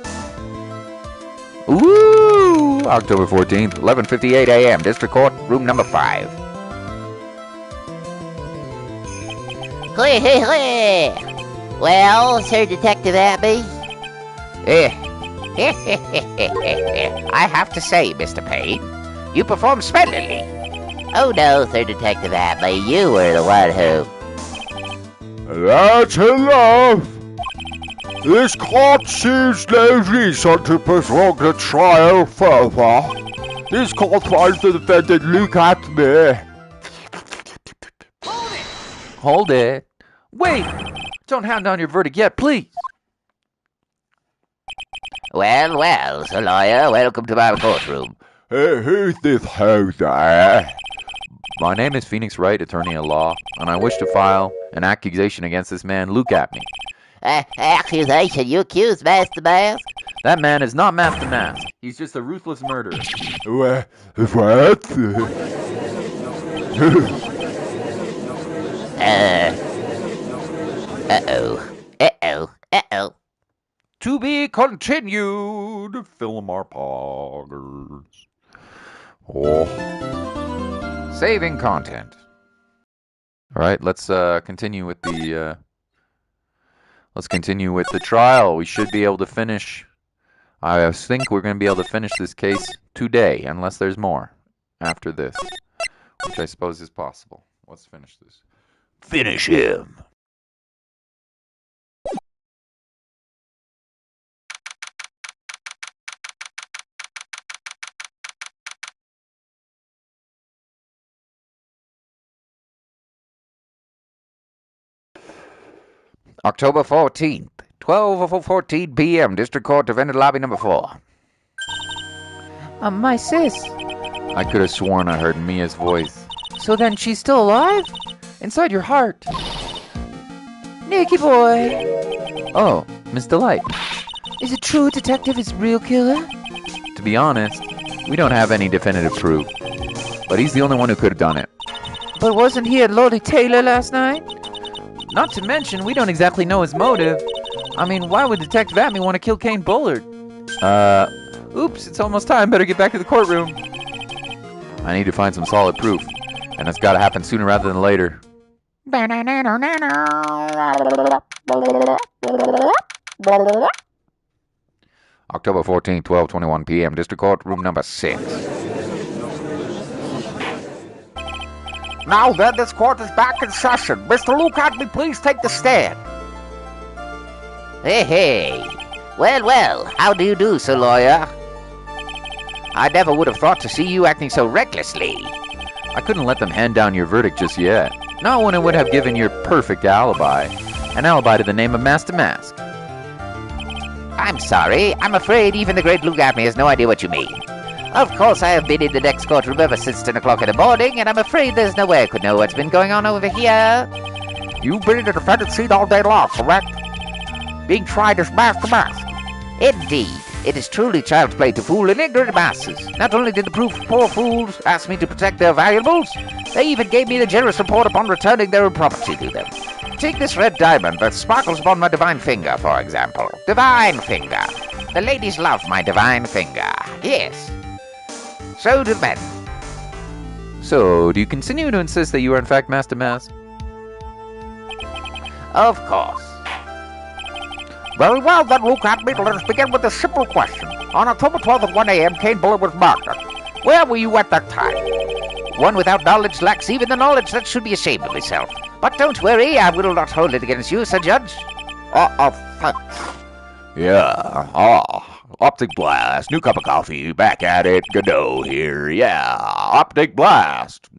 A: Ooh! October 14th, 11:58 a.m. District Court, room number 5.
D: Hey. Well, Sir Detective Abney?
C: I have to say, Mr. Payne, you performed splendidly.
D: Oh no, Sir Detective Abney, you were the one who...
E: That's enough! This court sees no reason to prolong the trial further. This court finds the defendant Luke Abney.
A: Hold it. Wait! Don't hand down your verdict yet, please.
D: Well, Sir Lawyer, welcome to my courtroom.
E: Hey, who's this hoser?
A: My name is Phoenix Wright, attorney at law, and I wish to file an accusation against this man, Luke Abney.
D: Accusation? You accuse Master Mask?
A: That man is not Master Mask. He's just a ruthless murderer.
E: What?
D: Uh-oh.
A: To be continued, Philmar Poggers. Oh. Saving content. All right, let's continue with the trial. We should be able to finish. I think we're going to be able to finish this case today, unless there's more after this, which I suppose is possible. Let's finish this.
C: Finish him. October 14th, 12:14 p.m., District Court, Defendant Lobby number 4.
B: My sis.
A: I could have sworn I heard Mia's voice.
B: So then she's still alive? Inside your heart. Nicky boy.
A: Oh, Miss Delight.
B: Is it true a detective is a real killer?
A: To be honest, we don't have any definitive proof. But he's the only one who could have done it.
B: But wasn't he at Lottie Taylor last night?
A: Not to mention, we don't exactly know his motive.
B: I mean, why would Detective Atme want to kill Kane Bullard?
A: Oops, it's almost time. Better get back to the courtroom. I need to find some solid proof. And it's gotta happen sooner rather than later.
C: October 14th, 12:21 p.m., District Court, room number 6. Now then, this court is back in session. Mr. Luke, had me please take the stand.
D: Hey. Well, how do you do, Sir Lawyer?
C: I never would have thought to see you acting so recklessly.
A: I couldn't let them hand down your verdict just yet. Not when it would have given your perfect alibi. An alibi to the name of Master Mask.
D: I'm sorry. I'm afraid even the great Luke Atme has no idea what you mean. Of course, I have been in the next courtroom ever since 10 o'clock in the morning, and I'm afraid there's no way I could know what's been going on over here.
C: You've been in the defendant's seat all day long, correct? Being tried as Master Mask.
D: Indeed. It is truly child's play to fool an ignorant masses. Not only did the poor fools ask me to protect their valuables, they even gave me the generous report upon returning their own property to them. Take this red diamond that sparkles upon my divine finger, for example. Divine finger. The ladies love my divine finger. Yes. So do men.
A: So, do you continue to insist that you are in fact Master Mask?
D: Of course.
C: Very well, then, Luke Atme, let us begin with a simple question. On October 12th at 1 a.m., Kane Bullard was murdered. Where were you at that time?
D: One without knowledge lacks even the knowledge that should be ashamed of himself. But don't worry, I will not hold it against you, Sir Judge.
C: Thanks. Yeah, Optic Blast, new cup of coffee, back at it, Godot here, yeah, Optic Blast.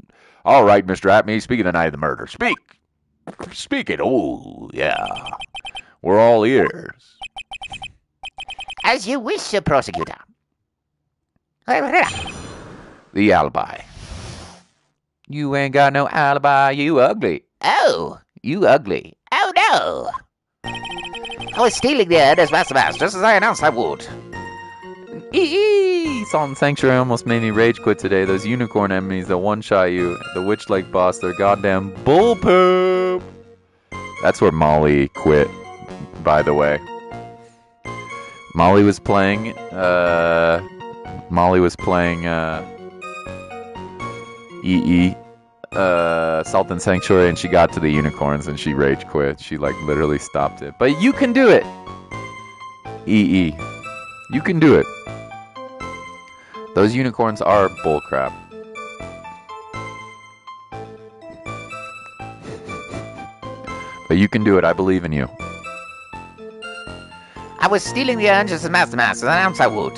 C: All right, Mr. Atme, speak of the night of the murder. Speak it, oh, yeah. We're all ears.
D: As you wish, Sir Prosecutor.
C: The alibi.
A: You ain't got no alibi, you ugly.
D: Oh, you ugly. Oh, no. I was stealing the urn as Master Mask, just as I announced I would.
A: Salt and Sanctuary almost made me rage quit today. Those unicorn enemies that one-shot you, the Witch-like boss, they're goddamn bull poop. That's where Molly quit, by the way. Molly was playing Salt and Sanctuary, and she got to the unicorns and she rage quit. She like literally stopped it. But you can do it. You can do it. Those unicorns are bullcrap. But you can do it. I believe in you.
D: I was stealing the urn just as Master Mask, as I announced I would.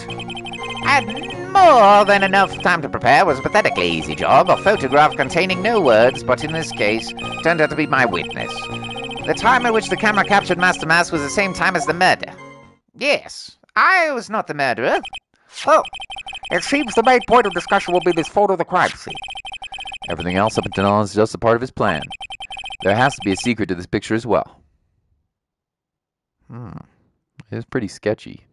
D: I had more than enough time to prepare. It was a pathetically easy job. A photograph containing no words, but in this case, turned out to be my witness. The time at which the camera captured Master Mask was the same time as the murder. Yes, I was not the murderer.
C: Oh, it seems the main point of discussion will be this photo of the crime scene.
A: Everything else up until now is just a part of his plan. There has to be a secret to this picture as well. It is pretty sketchy.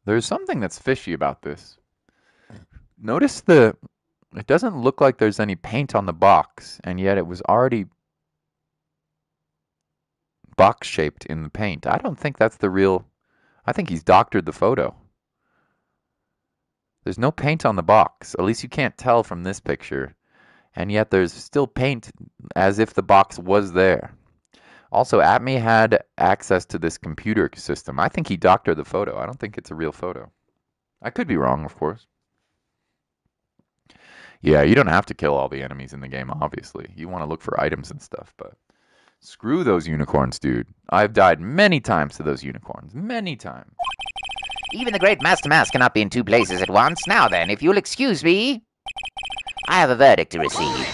A: There's something that's fishy about this. Notice it doesn't look like there's any paint on the box, and yet it was already box-shaped in the paint. I don't think that's the real... I think he's doctored the photo. There's no paint on the box. At least you can't tell from this picture. And yet there's still paint as if the box was there. Also, Atme had access to this computer system. I think he doctored the photo. I don't think it's a real photo. I could be wrong, of course. Yeah, you don't have to kill all the enemies in the game, obviously. You want to look for items and stuff, but... Screw those unicorns, dude. I've died many times to those unicorns. Many times.
D: Even the great Master Mask cannot be in two places at once. Now then, if you'll excuse me, I have a verdict to receive.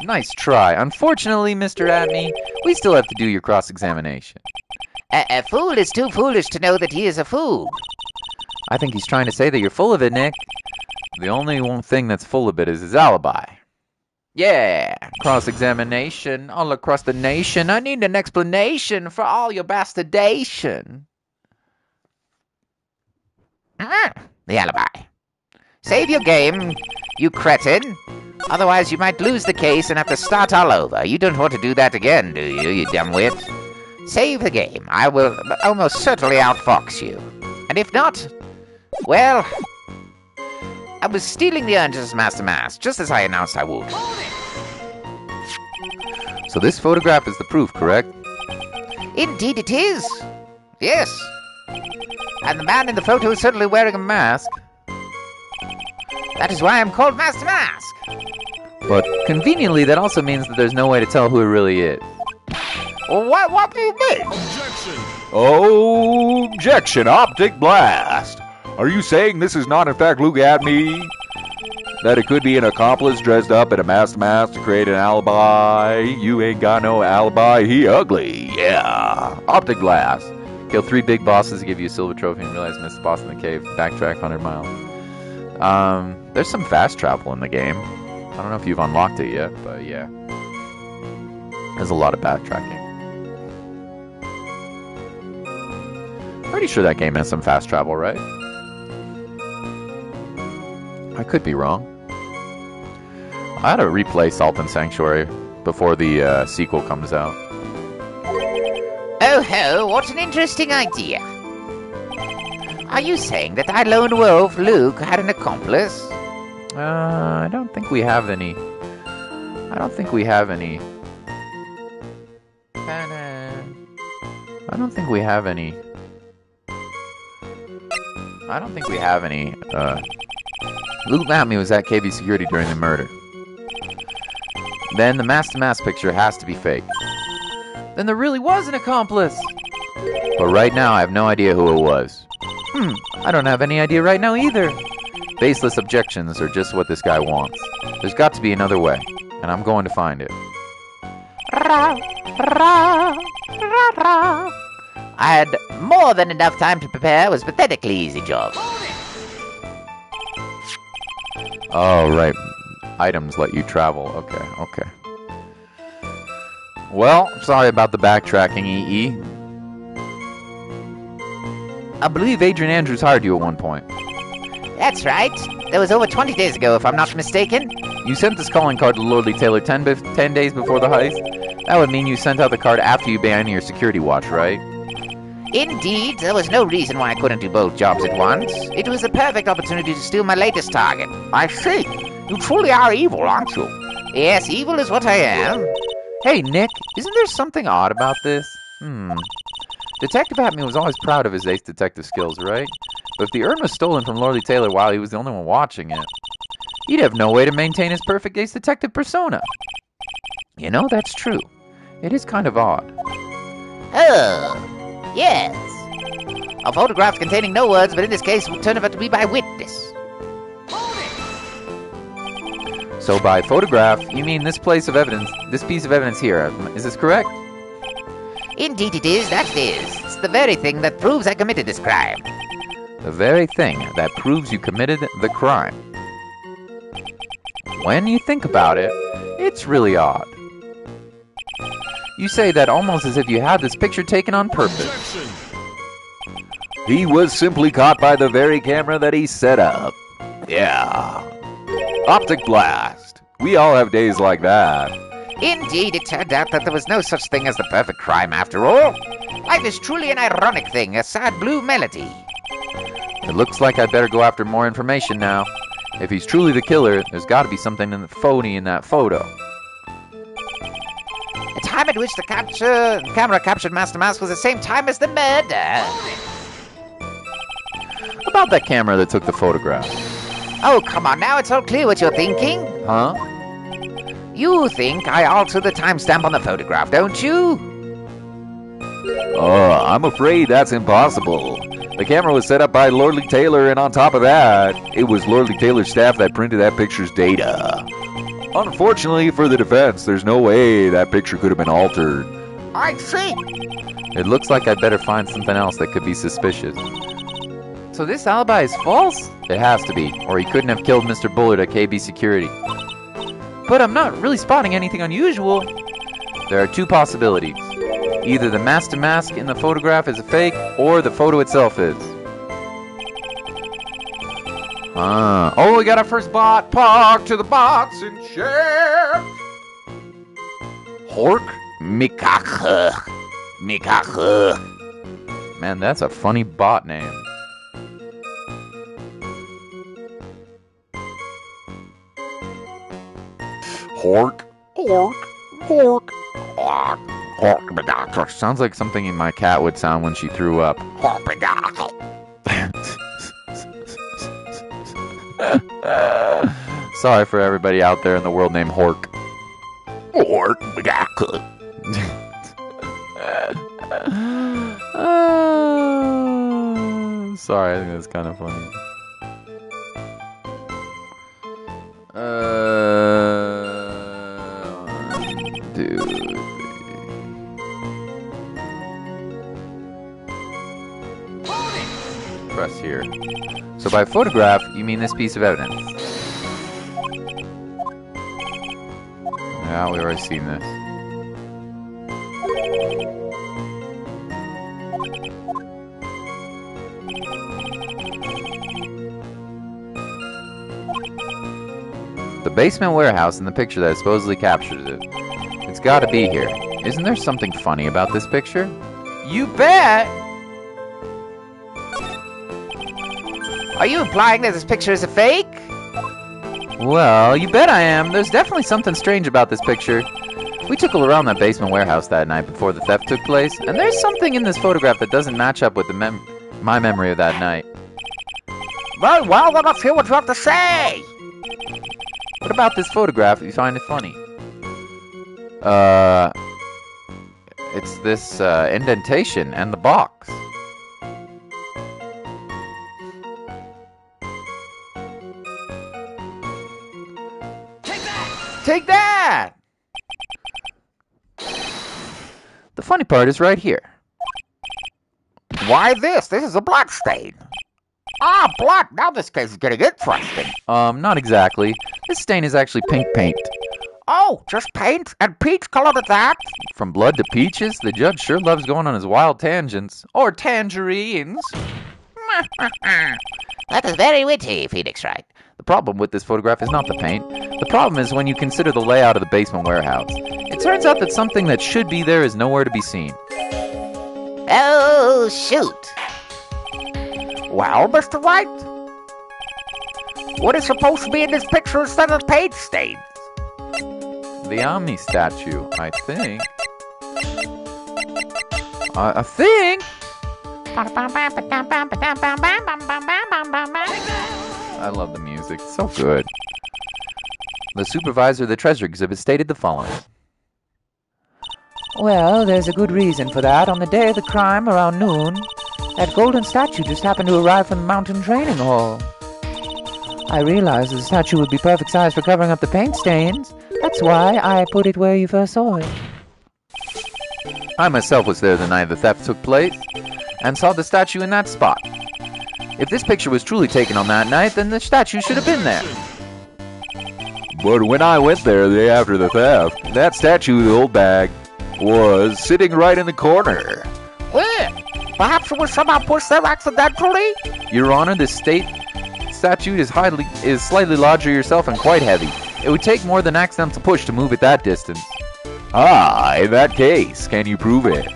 A: Nice try. Unfortunately, Mr. Atney, we still have to do your cross-examination.
D: A fool is too foolish to know that he is a fool.
A: I think he's trying to say that you're full of it, Nick. The only one thing that's full of it is his alibi. Yeah, cross-examination all across the nation. I need an explanation for all your bastardation.
D: The alibi. Save your game, you cretin. Otherwise you might lose the case and have to start all over. You don't want to do that again, do you, you dumbwit? Save the game. I will almost certainly outfox you. And if not, well, I was stealing the urns as Master Mask, just as I announced I would.
A: So this photograph is the proof, correct?
D: Indeed it is. Yes. And the man in the photo is certainly wearing a mask. That is why I'm called Master Mask.
A: But conveniently, that also means that there's no way to tell who it really is.
D: Well, what do you mean?
E: Objection! Optic blast! Are you saying this is not in fact Luke Atney? That it could be an accomplice dressed up in a mask to create an alibi? You ain't got no alibi, he ugly. Yeah. Optic blast.
A: Kill 3 big bosses to give you a silver trophy and realize you missed the boss in the cave. Backtrack 100 miles. There's some fast travel in the game. I don't know if you've unlocked it yet, but yeah. There's a lot of backtracking. Pretty sure that game has some fast travel, right? I could be wrong. I ought to replay Salt and Sanctuary before the sequel comes out.
D: Oh ho, what an interesting idea. Are you saying that our lone wolf, Luke, had an accomplice?
A: I don't think we have any. I don't think we have any. I don't think we have any. Luke Atney was at KB Security during the murder. Then the mask-to-mask picture has to be fake. Then there really was an accomplice! But right now, I have no idea who it was. I don't have any idea right now either. Baseless objections are just what this guy wants. There's got to be another way, and I'm going to find it.
D: I had more than enough time to prepare. It was a pathetically easy job.
A: Oh, right. Items let you travel. Okay. Well, sorry about the backtracking, EE. I believe Adrian Andrews hired you at one point.
D: That's right. That was over 20 days ago, if I'm not mistaken.
A: You sent this calling card to Lordly Taylor 10 days before the heist? That would mean you sent out the card after you began your security watch, right?
D: Indeed, there was no reason why I couldn't do both jobs at once. It was the perfect opportunity to steal my latest target.
C: I see. You truly are evil, aren't you?
D: Yes, evil is what I am.
A: Hey, Nick, isn't there something odd about this? Detective Atney was always proud of his ace detective skills, right? But if the urn was stolen from Lordly Taylor while he was the only one watching it, he'd have no way to maintain his perfect ace detective persona. You know, that's true. It is kind of odd.
D: Oh, yes. A photograph containing no words, but in this case will turn out to be by witness.
A: So by photograph, you mean this piece of evidence here. Is this correct?
D: Indeed it is, that it is. It's the very thing that proves I committed this crime.
A: The very thing that proves you committed the crime. When you think about it, it's really odd. You say that almost as if you had this picture taken on purpose.
E: He was simply caught by the very camera that he set up. Yeah. Optic blast. We all have days like that.
D: Indeed, it turned out that there was no such thing as the perfect crime after all. Life is truly an ironic thing, a sad blue melody.
A: It looks like I'd better go after more information now. If he's truly the killer, there's got to be something phony in that photo.
D: The time at which the camera captured Master Mask was the same time as the murder.
A: About that camera that took the photograph.
D: Oh, come on now, it's all clear what you're thinking.
A: Huh?
D: You think I altered the timestamp on the photograph, don't you?
E: I'm afraid that's impossible. The camera was set up by Lordly Taylor, and on top of that, it was Lordly Taylor's staff that printed that picture's data. Unfortunately for the defense, there's no way that picture could have been altered.
C: I see.
A: It looks like I'd better find something else that could be suspicious. So this alibi is false? It has to be, or he couldn't have killed Mr. Bullard at KB Security. But I'm not really spotting anything unusual. There are two possibilities. Either the mask-to-mask in the photograph is a fake, or the photo itself is. Oh, we got our first bot. Park to the bots and share.
C: Hork Mikach. Mikach.
A: Man, that's a funny bot name.
C: Hork. Hork. Hork. Hork Mikach.
A: Sounds like something my cat would sound when she threw up.
C: Hork Mikach.
A: Sorry for everybody out there in the world named Hork.
C: Hork Mikach.
A: Sorry, I think that's kind of funny. Dude. Press here. So by photograph, you mean this piece of evidence. Yeah, we've already seen this. The basement warehouse in the picture that supposedly captures it. It's gotta be here. Isn't there something funny about this picture?
B: You bet!
D: Are you implying that this picture is a fake?
A: Well, you bet I am. There's definitely something strange about this picture. We took around that basement warehouse that night before the theft took place, and there's something in this photograph that doesn't match up with my memory of that night.
C: Very well, then let's hear what you have to say.
A: What about this photograph you find it funny? It's this indentation and the box.
D: Take that!
A: The funny part is right here.
C: Why this? This is a blood stain. Ah, blood. Now this case is getting interesting.
A: Not exactly. This stain is actually pink paint.
C: Oh, just paint and peach colored at that?
A: From blood to peaches, the judge sure loves going on his wild tangents. Or tangerines.
D: That is very witty, Phoenix Wright.
A: The problem with this photograph is not the paint. The problem is when you consider the layout of the basement warehouse. It turns out that something that should be there is nowhere to be seen.
D: Oh, shoot.
C: Well, Mr. Wright, what is supposed to be in this picture instead of paint stains?
A: The Omni statue, I think. I think. I love the music. It's so good. The supervisor of the treasure exhibit stated the following.
B: Well, there's a good reason for that. On the day of the crime, around noon, that golden statue just happened to arrive from the mountain training hall. I realized the statue would be perfect size for covering up the paint stains. That's why I put it where you first saw it.
A: I myself was there the night the theft took place, and saw the statue in that spot. If this picture was truly taken on that night, then the statue should have been there.
E: But when I went there the day after the theft, that statue, the old bag, was sitting right in the corner.
C: Where? Perhaps it was somehow pushed there accidentally?
A: Your Honor, this statue is slightly larger yourself and quite heavy. It would take more than accidental push to move it that distance.
E: Ah, in that case, can you prove it?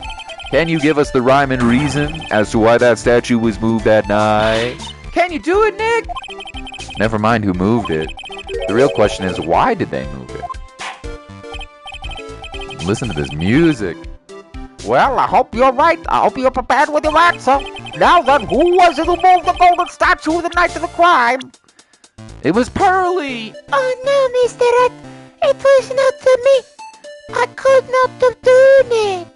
E: Can you give us the rhyme and reason as to why that statue was moved that night?
B: Can you do it, Nick?
A: Never mind who moved it. The real question is, why did they move it? Listen to this music.
C: Well, I hope you're right. I hope you're prepared with your answer. Now then, who was it who moved the golden statue the night of the crime?
A: It was Pearly!
F: Oh no, Mr. Rat. It was not me. I could not have done it.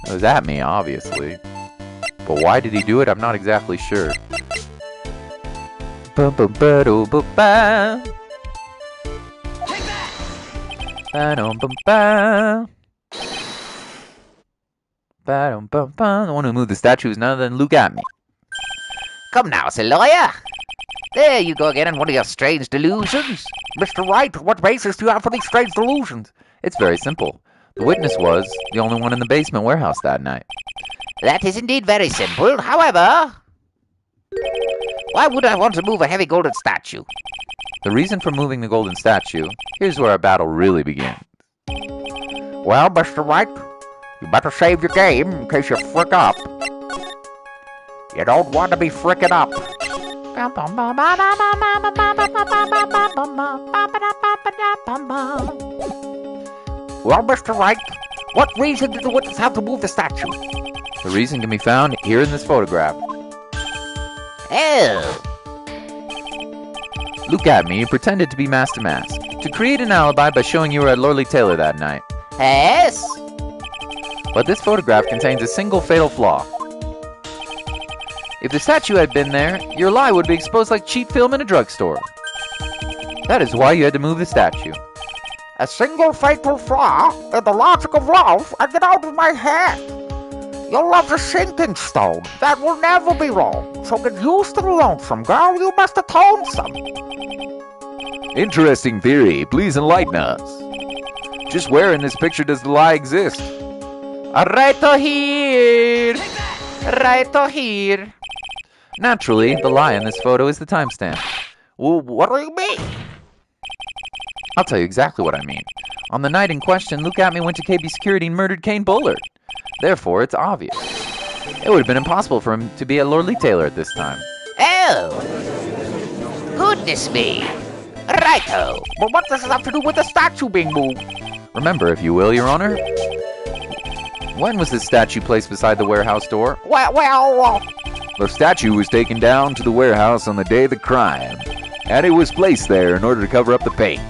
A: It was at me, obviously. But why did he do it? I'm not exactly sure.
B: Ba-dum-bum-ba. Ba-dum-bum-ba. The one who moved the statue is none other than Luke Atme.
D: Come now, Sir Lawyer. There you go again in one of your strange delusions.
C: Mr. Wright, what basis do you have for these strange delusions?
B: It's very simple. The witness was the only one in the basement warehouse that night.
D: That is indeed very simple. However, why would I want to move a heavy golden statue?
B: The reason for moving the golden statue, here's where our battle really begins.
C: Well, Mr. Wright, you better save your game in case you frick up. You don't want to be fricking up. Well, Mr. Wright, what reason did the witness have to move the statue?
B: The reason can be found here in this photograph.
D: Oh,
B: Luke Atme pretended to be Master Mask to create an alibi by showing you were at Lorley Taylor that night.
D: yes?
B: But this photograph contains a single fatal flaw. If the statue had been there, your lie would be exposed like cheap film in a drugstore. That is why you had to move the statue.
C: A single fatal flaw in the logic of love, and get out of my head. Your love's a sinking stone. That will never be wrong. So get used to the lonesome, girl. You must atone some.
E: Interesting theory. Please enlighten us. Just where in this picture does the lie exist?
B: Right here! Right here! Naturally, the lie in this photo is the timestamp.
C: Well, what do you mean?
B: I'll tell you exactly what I mean. On the night in question, Luke Atme went to KB Security and murdered Kane Bullard. Therefore, it's obvious. It would have been impossible for him to be at Lorley Taylor at this time.
D: Oh, goodness me. Righto.
C: But what does this have to do with the statue being moved?
B: Remember, if you will, Your Honor, when was this statue placed beside the warehouse door?
C: Well,
E: The statue was taken down to the warehouse on the day of the crime, and it was placed there in order to cover up the paint.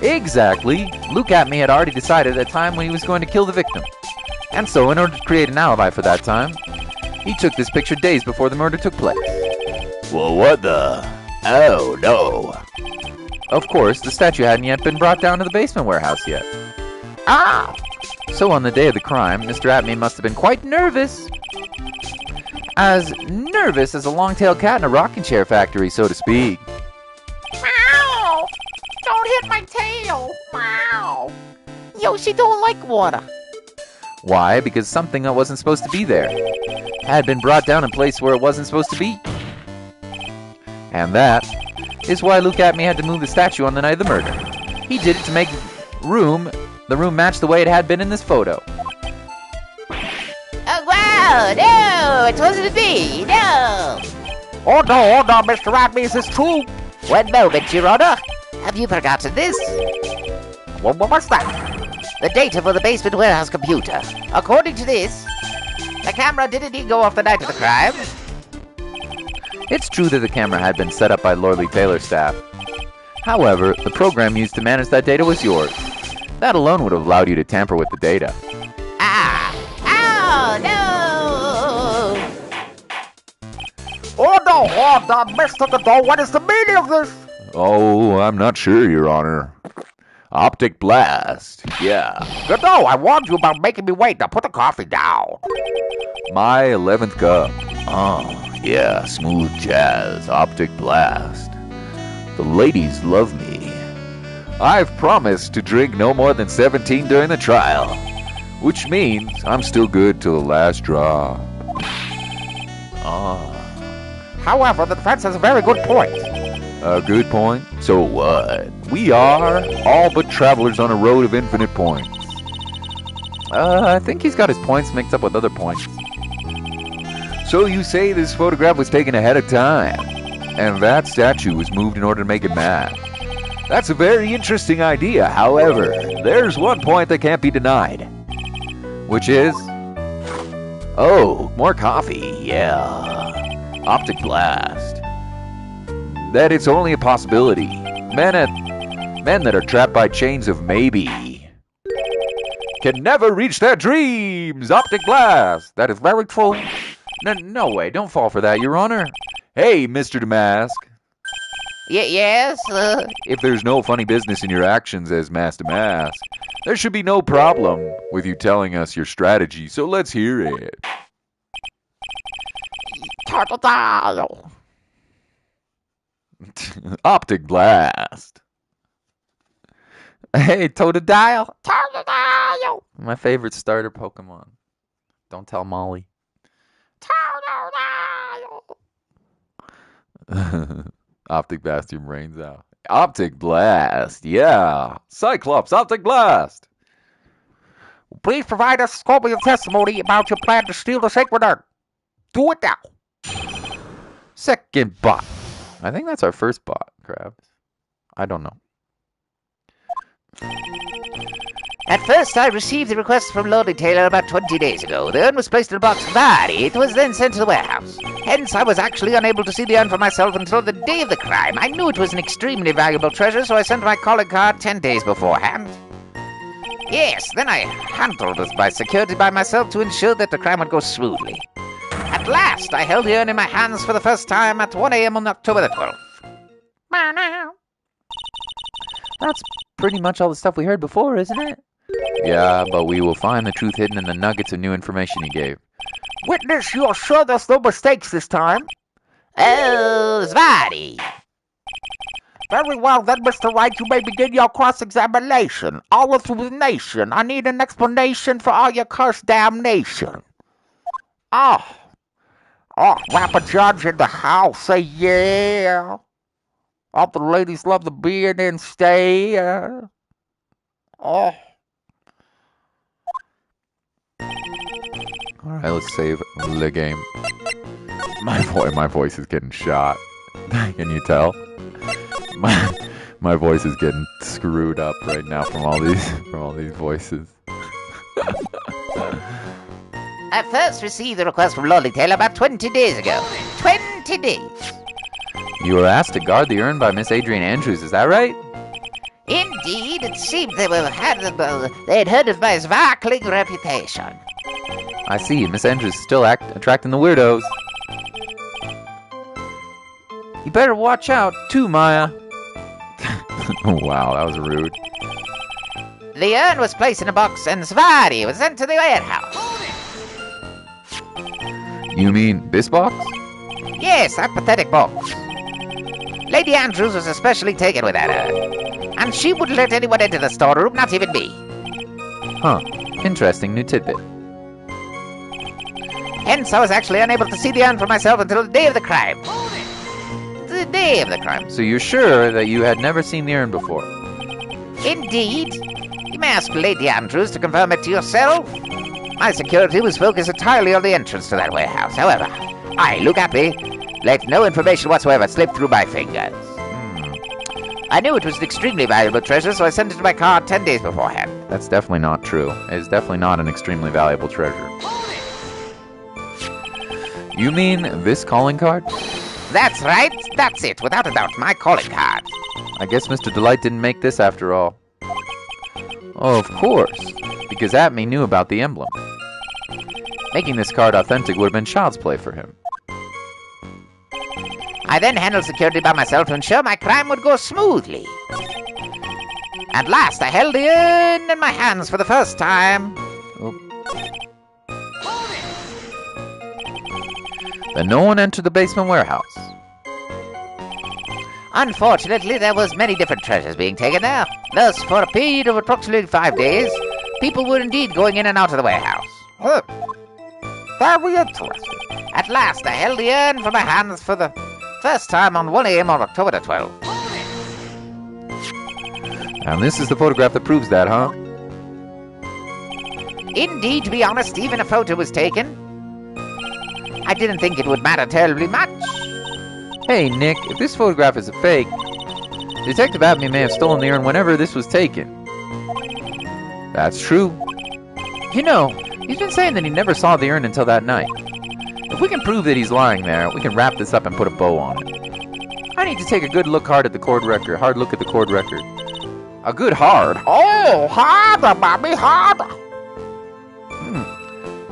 B: Exactly. Luke Atme had already decided at the time when he was going to kill the victim. And so, in order to create an alibi for that time, he took this picture days before the murder took place.
E: Well, what the? Oh, no.
B: Of course, the statue hadn't yet been brought down to the basement warehouse yet.
C: ah,
B: So on the day of the crime, Mr. Atme must have been quite nervous. As nervous as a long-tailed cat in a rocking chair factory, so to speak.
F: Meow! Don't hit my tail! Meow! Yoshi don't like water.
B: Why? Because something that wasn't supposed to be there had been brought down and placed where it wasn't supposed to be. And that is why Luke Atme had to move the statue on the night of the murder. He did it to make the room match the way it had been in this photo.
D: Oh, wow, no, it wasn't me, no.
C: oh no, Mr. Atme, is this true?
D: One moment, Your Honor. Have you forgotten this?
C: What's that?
D: The data for the basement warehouse computer. According to this, the camera didn't even go off the night of the crime.
B: It's true that the camera had been set up by Lorley Taylor's staff. However, the program used to manage that data was yours. That alone would have allowed you to tamper with the data.
D: Ah! Oh, no!
C: Oh no, Mr. Godot, what is the meaning of this?
E: Oh, I'm not sure, Your Honor. Optic blast. Yeah.
C: Godot, I warned you about making me wait. Now put the coffee down.
E: My 11th cup. Oh, yeah, smooth jazz, optic blast. The ladies love me. I've promised to drink no more than 17 during the trial, which means I'm still good till the last drop.
C: However, the defense has a very good point.
E: A good point? So what? We are all but travelers on a road of infinite points.
B: I think he's got his points mixed up with other points.
E: So you say this photograph was taken ahead of time, and that statue was moved in order to make it match. That's a very interesting idea. However, there's one point that can't be denied.
B: Which is?
E: Oh, more coffee, yeah. Optic blast. That it's only a possibility. Men that are trapped by chains of maybe can never reach their dreams. Optic blast.
B: That is very true. No way, don't fall for that, Your Honor.
E: Hey, Mr. Damask.
D: Yes?
E: If there's no funny business in your actions as Master Mask, there should be no problem with you telling us your strategy, so let's hear it.
C: Totodile.
E: Optic Blast.
B: Hey, Totodile.
C: Totodile.
B: My favorite starter Pokemon. Don't tell Molly.
C: Totodile.
E: Optic Blast your brains out. Optic Blast, yeah. Cyclops, Optic Blast.
C: Please provide us a copy of testimony about your plan to steal the sacred urn. Do it now.
B: Second bot. I think that's our first bot, Krabs. I don't know.
D: At first, I received the request from Lordy Taylor about 20 days ago. The urn was placed in a box of Wright. It was then sent to the warehouse. Hence, I was actually unable to see the urn for myself until the day of the crime. I knew it was an extremely valuable treasure, so I sent my calling card 10 days beforehand. Yes, then I handled it by security by myself to ensure that the crime would go smoothly. At last, I held the urn in my hands for the first time at 1 a.m. on October the 12th.
B: That's pretty much all the stuff we heard before, isn't it?
A: Yeah, but we will find the truth hidden in the nuggets of new information he gave.
C: Witness, you're sure there's no mistakes this time?
D: Oh, Zvadi.
C: Very well, then, Mr. Wright, you may begin your cross-examination. All of the nation, I need an explanation for all your cursed damnation. Oh, rapper judge in the house, say yeah. All the ladies love the beer and then stay. Oh.
A: Alright, let's save the game. My voice is getting shot. Can you tell? My voice is getting screwed up right now from all these voices.
D: I first received the request from Lordy Taylor about 20 days ago. 20 days.
A: You were asked to guard the urn by Miss Adrian Andrews, is that right?
D: Indeed, it seemed they had heard of my sparkling reputation.
A: I see. Miss Andrews is still attracting the weirdos.
B: You better watch out, too, Maya.
A: Wow, that was rude.
D: The urn was placed in a box and Zvadi was sent to the warehouse.
A: You mean this box?
D: Yes, that pathetic box. Lady Andrews was especially taken with that urn, and she wouldn't let anyone into the storeroom, not even me.
A: Huh. Interesting new tidbit.
D: Hence, I was actually unable to see the urn for myself until the day of the crime. The day of the crime.
A: So you're sure that you had never seen the urn before?
D: Indeed. You may ask Lady Andrews to confirm it to yourself. My security was focused entirely on the entrance to that warehouse. However, I, Luke Happy, let no information whatsoever slip through my fingers. I knew it was an extremely valuable treasure, so I sent it to my card 10 days beforehand.
A: That's definitely not true. It is definitely not an extremely valuable treasure. You mean this calling card?
D: That's right. That's it, without a doubt, my calling card.
A: I guess Mr. Delight didn't make this after all. Oh, of course. Because Atme knew about the emblem. Making this card authentic would have been child's play for him.
D: I then handled security by myself to ensure my crime would go smoothly. At last, I held the urn in my hands for the first time.
A: Then no one entered the basement warehouse.
D: Unfortunately, there was many different treasures being taken there. Thus, for a period of approximately 5 days, people were indeed going in and out of the warehouse.
C: Very interesting.
D: At last, I held the urn from my hands for the first time on 1 a.m. on October the 12th.
A: And this is the photograph that proves that, huh?
D: Indeed, to be honest, even a photo was taken. I didn't think it would matter terribly much.
A: Hey, Nick, if this photograph is a fake, Detective Atme may have stolen the urn whenever this was taken. That's true. You know, he's been saying that he never saw the urn until that night. If we can prove that he's lying there, we can wrap this up and put a bow on it. I need to take a good look hard at the court record. Hard look at the court record. A good hard?
C: Oh, harder, Bobby, harder.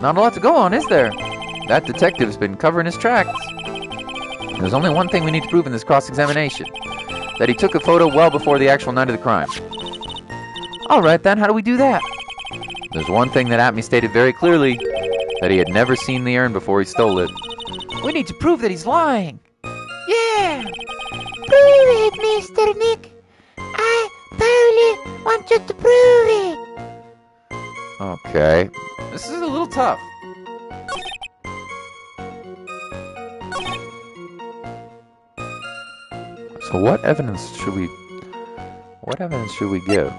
A: Not a lot to go on, is there? That detective's been covering his tracks. There's only one thing we need to prove in this cross-examination. that he took a photo well before the actual night of the crime.
B: Alright then, how do we do that?
A: There's one thing that Atme stated very clearly, that he had never seen the urn before he stole it.
B: We need to prove that he's lying.
F: Yeah. Prove it, Mr. Nick. I barely want you to prove it.
A: Okay.
B: This is a little tough.
A: So what evidence should we give?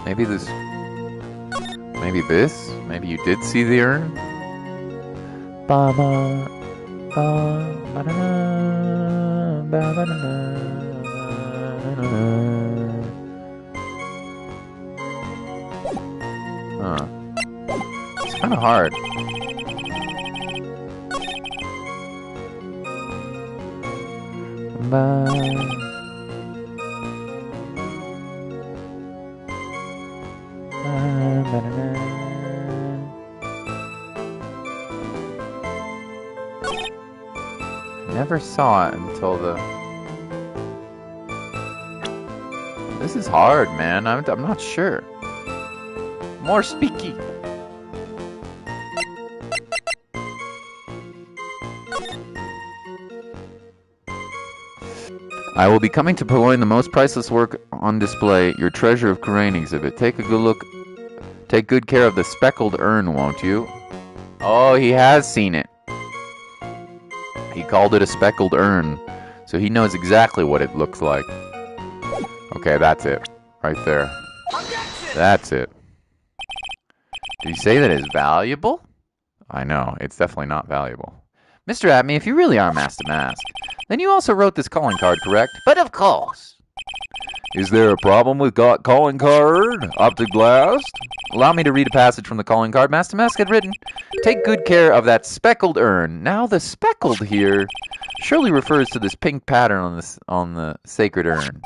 A: Maybe this. Maybe you did see the urn? Ba-ba, ba-ba-da-da, ba-ba-da-da. Huh. It's kind of hard. Never saw it until the... This is hard, man. I'm not sure.
B: More speaky.
A: I will be coming to purloin the most priceless work on display, your treasure of Kurain exhibit. Take a good look. Take good care of the speckled urn, won't you? Oh, he has seen it. He called it a speckled urn, so he knows exactly what it looks like. Okay, that's it. Right there. That's it. Did he say that it's valuable? I know, it's definitely not valuable. Mr. Atme, if you really are Master Mask, then you also wrote this calling card, correct?
D: But of course.
E: Is there a problem with calling card? Optic Blast?
A: Allow me to read a passage from the calling card. Master Mask had written, take good care of that speckled urn. Now the speckled here surely refers to this pink pattern on the sacred urn.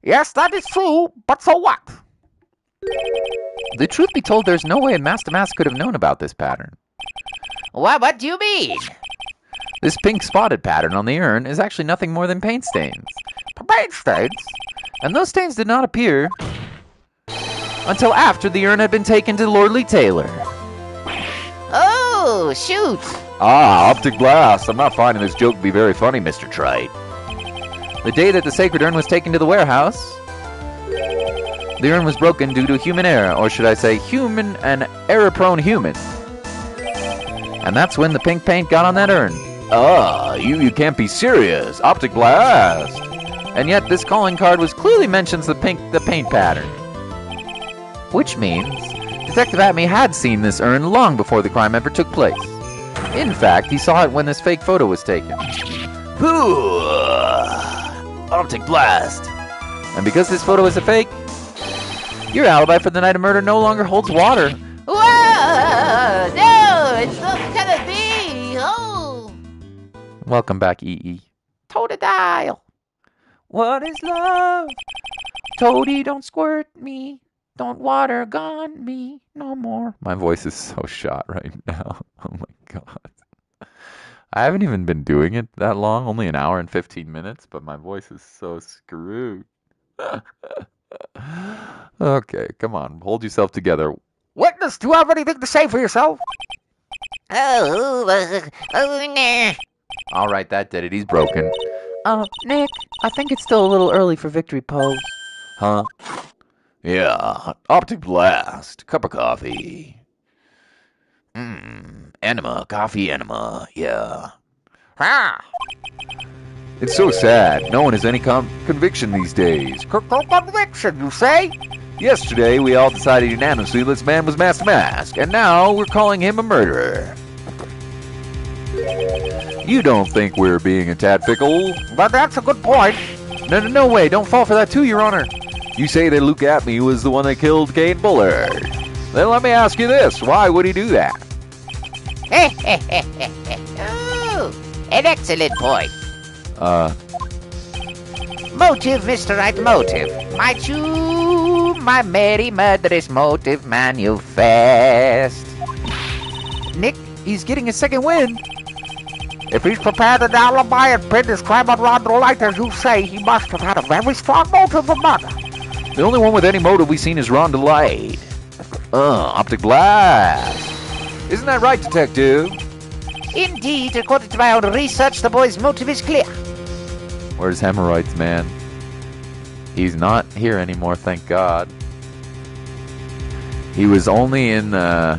D: Yes, that is true, but so what?
A: The truth be told, there's no way Master Mask could have known about this pattern.
D: What do you mean?
A: This pink spotted pattern on the urn is actually nothing more than paint stains.
D: Paint stains?
A: And those stains did not appear until after the urn had been taken to Lordly Taylor.
D: Oh, shoot.
E: Optic Blast. I'm not finding this joke to be very funny, Mr. Trite.
A: The day that the sacred urn was taken to the warehouse, the urn was broken due to human error, or should I say human and error-prone human. And that's when the pink paint got on that urn.
E: You can't be serious. Optic Blast.
A: And yet this calling card was clearly mentions the paint pattern. Which means Detective Atme had seen this urn long before the crime ever took place. In fact, he saw it when this fake photo was taken.
E: Optic Blast.
A: And because this photo is a fake, your alibi for the night of murder no longer holds water.
D: Whoa! No, it's not gonna be. Oh.
A: Welcome back, EE.
D: Totodile.
B: What is love? Toady, don't squirt me. Don't water gun me no more.
A: My voice is so shot right now. Oh my god. I haven't even been doing it that long, only an hour and 15 minutes, but my voice is so screwed. Okay, come on, hold yourself together.
D: Witness, do you have anything to say for yourself?
A: Alright, that did it. He's broken.
B: Nick, I think it's still a little early for victory pose.
A: Huh?
E: Yeah, Optic Blast. Cup of coffee. Enema, coffee enema, yeah.
D: Ah.
E: It's so sad. No one has any conviction these days.
D: Conviction, you say?
E: Yesterday, we all decided unanimously this man was Master Mask, and now we're calling him a murderer. You don't think we're being a tad fickle?
D: But that's a good point.
A: No way. Don't fall for that too, Your Honor.
E: You say that Luke Atme was the one that killed Kane Bullard. Then let me ask you this. Why would he do that?
D: Oh, an excellent point. Motive, Mr. Wright, motive. Might you, my merry murderous motive manifest?
B: Nick, he's getting a second wind.
C: If he's prepared an alibi and pinned his crime on Ron the Light, as you say, he must have had a very strong motive for murder.
E: The only one with any motive we've seen is Ron DeLight. Optic blast. Isn't that right, Detective?
D: Indeed, according to my own research, the boy's motive is clear.
A: Where's Hemorrhoids, man? He's not here anymore, thank God. He was only in the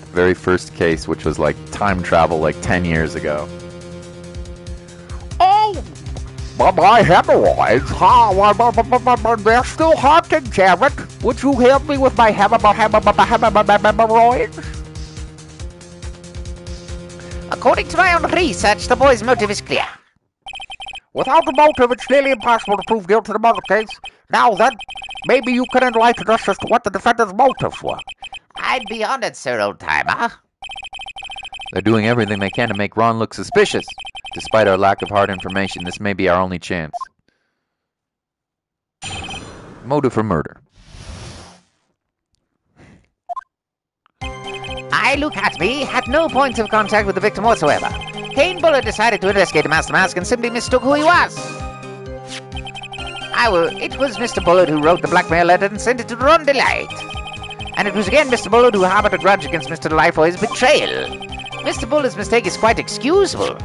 A: very first case, which was like time travel like 10 years ago.
C: Oh, but my hemorrhoids, they're still haunting, Jared. Would you help me with my hemorrhoids?
D: According to my own research, the boy's motive is clear.
C: Without a motive, it's nearly impossible to prove guilt in the murder case. Now then, maybe you can enlighten us as to what the defendant's motives were.
D: I'd be honored, sir, old-timer.
A: They're doing everything they can to make Ron look suspicious. Despite our lack of hard information, this may be our only chance. Motive for murder.
D: I, Luke Hatby, had no point of contact with the victim whatsoever. Kane Bullard decided to investigate the Master Mask and simply mistook who he was. It was Mr. Bullard who wrote the blackmail letter and sent it to Ron DeLight. And it was again Mr. Bullard who harbored a grudge against Mr. DeLight for his betrayal. Mr. Bullard's mistake is quite excusable.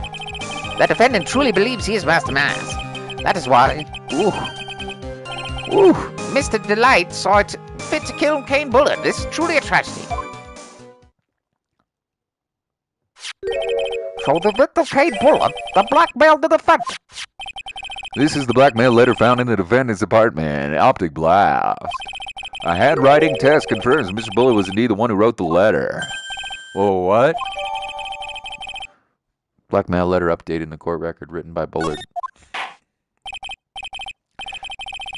D: The defendant truly believes he is Master Mask. That is why, Mr. DeLight saw it fit to kill Kane Bullard. This is truly a tragedy.
C: So the victim, Kane Bullard, blackmailed the defendant.
E: This is the blackmail letter found in the defendant's apartment. Optic blast. A handwriting test confirms Mr. Bullard was indeed the one who wrote the letter.
A: Whoa, what? Blackmail letter updated in the court record written by Bullard.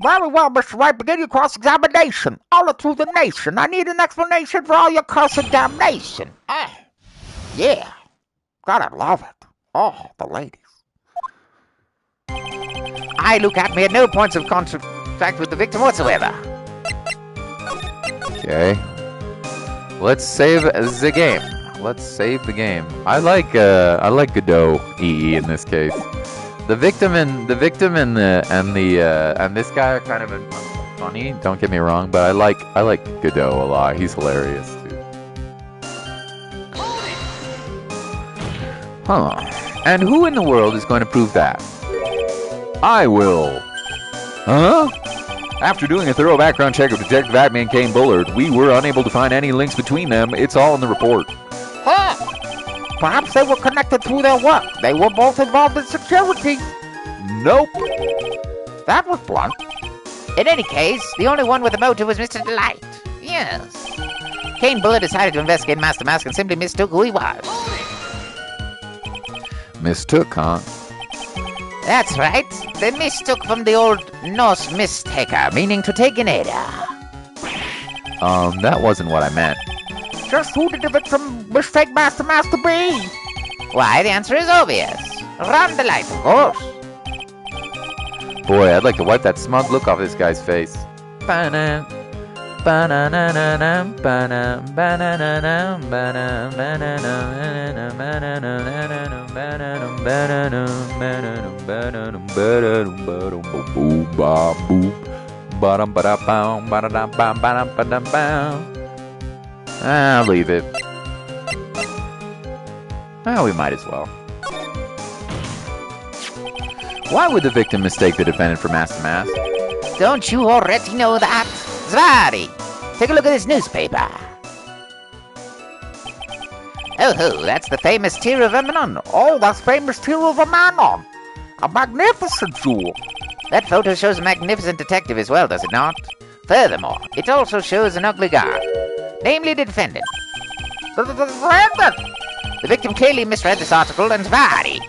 C: Very well, Mr. Wright, begin your cross-examination. All through the nation. I need an explanation for all your cursed damnation. Yeah. Gotta love it. Oh, the ladies.
D: I, Luke Hatby, had no points of contact with the victim whatsoever.
A: Okay. Let's save the game. Let's save the game. I like Godot EE in this case. The victim and this guy are kind of funny. Don't get me wrong, but I like Godot a lot. He's hilarious too. Huh. And who in the world is going to prove that?
E: I will. Huh? After doing a thorough background check of Detective Acme and Kane Bullard, we were unable to find any links between them. It's all in the report.
C: Huh? Perhaps they were connected through their work. They were both involved in security.
E: Nope.
C: That was blunt.
D: In any case, the only one with a motive was Mr. DeLight. Yes. Kane Bullard decided to investigate Master Mask and simply mistook who he was.
A: Mistook, huh?
D: That's right. They mistook from the old Norse mistaker, meaning to take an aider.
A: That wasn't what I meant.
C: Just who did the victim mistake Master Mask to be?
D: Why, the answer is obvious. Ron DeLight, of course.
A: Boy, I'd like to wipe that smug look off this guy's face. I'll leave it. Well, we might as well. Why would the victim mistake the defendant for Master Mask?
D: Don't you already know that? Zvari, take a look at this newspaper. Oh, that's the famous Tear of Emanon.
C: Oh, that's famous Tear of Emanon. A magnificent jewel.
D: That photo shows a magnificent detective as well, does it not? Furthermore, it also shows an ugly guard. Namely, the defendant.
C: The defendant?
D: The victim clearly misread this article, and Zvari,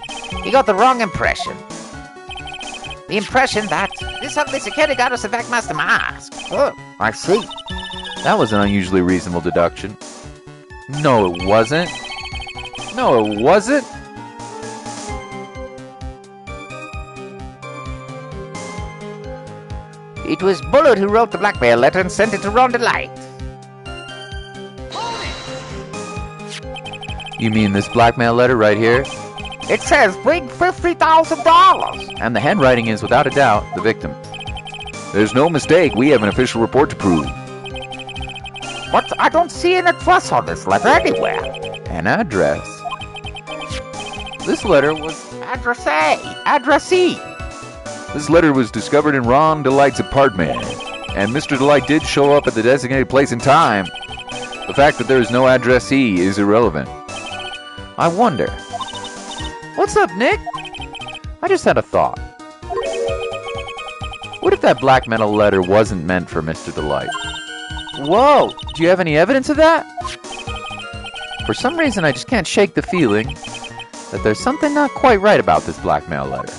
D: he got the wrong impression. The impression that this ugly security guard was in fact Master Mask.
C: Oh, I see.
A: That was an unusually reasonable deduction. No, it wasn't. No, it wasn't.
D: It was Bullard who wrote the blackmail letter and sent it to Ron Delight.
B: You mean this blackmail letter right here?
D: It says bring $50,000.
B: And the handwriting is, without a doubt, the victim.
E: There's no mistake. We have an official report to prove.
D: But I don't see an address on this letter anywhere.
B: An address? This letter was...
D: Addressee.
E: This letter was discovered in Ron Delight's apartment, and Mr. Delight did show up at the designated place and time. The fact that there is no addressee is irrelevant.
B: I wonder. What's up, Nick? I just had a thought. What if that blackmail letter wasn't meant for Mr. Delight? Whoa! Do you have any evidence of that? For some reason, I just can't shake the feeling that there's something not quite right about this blackmail letter.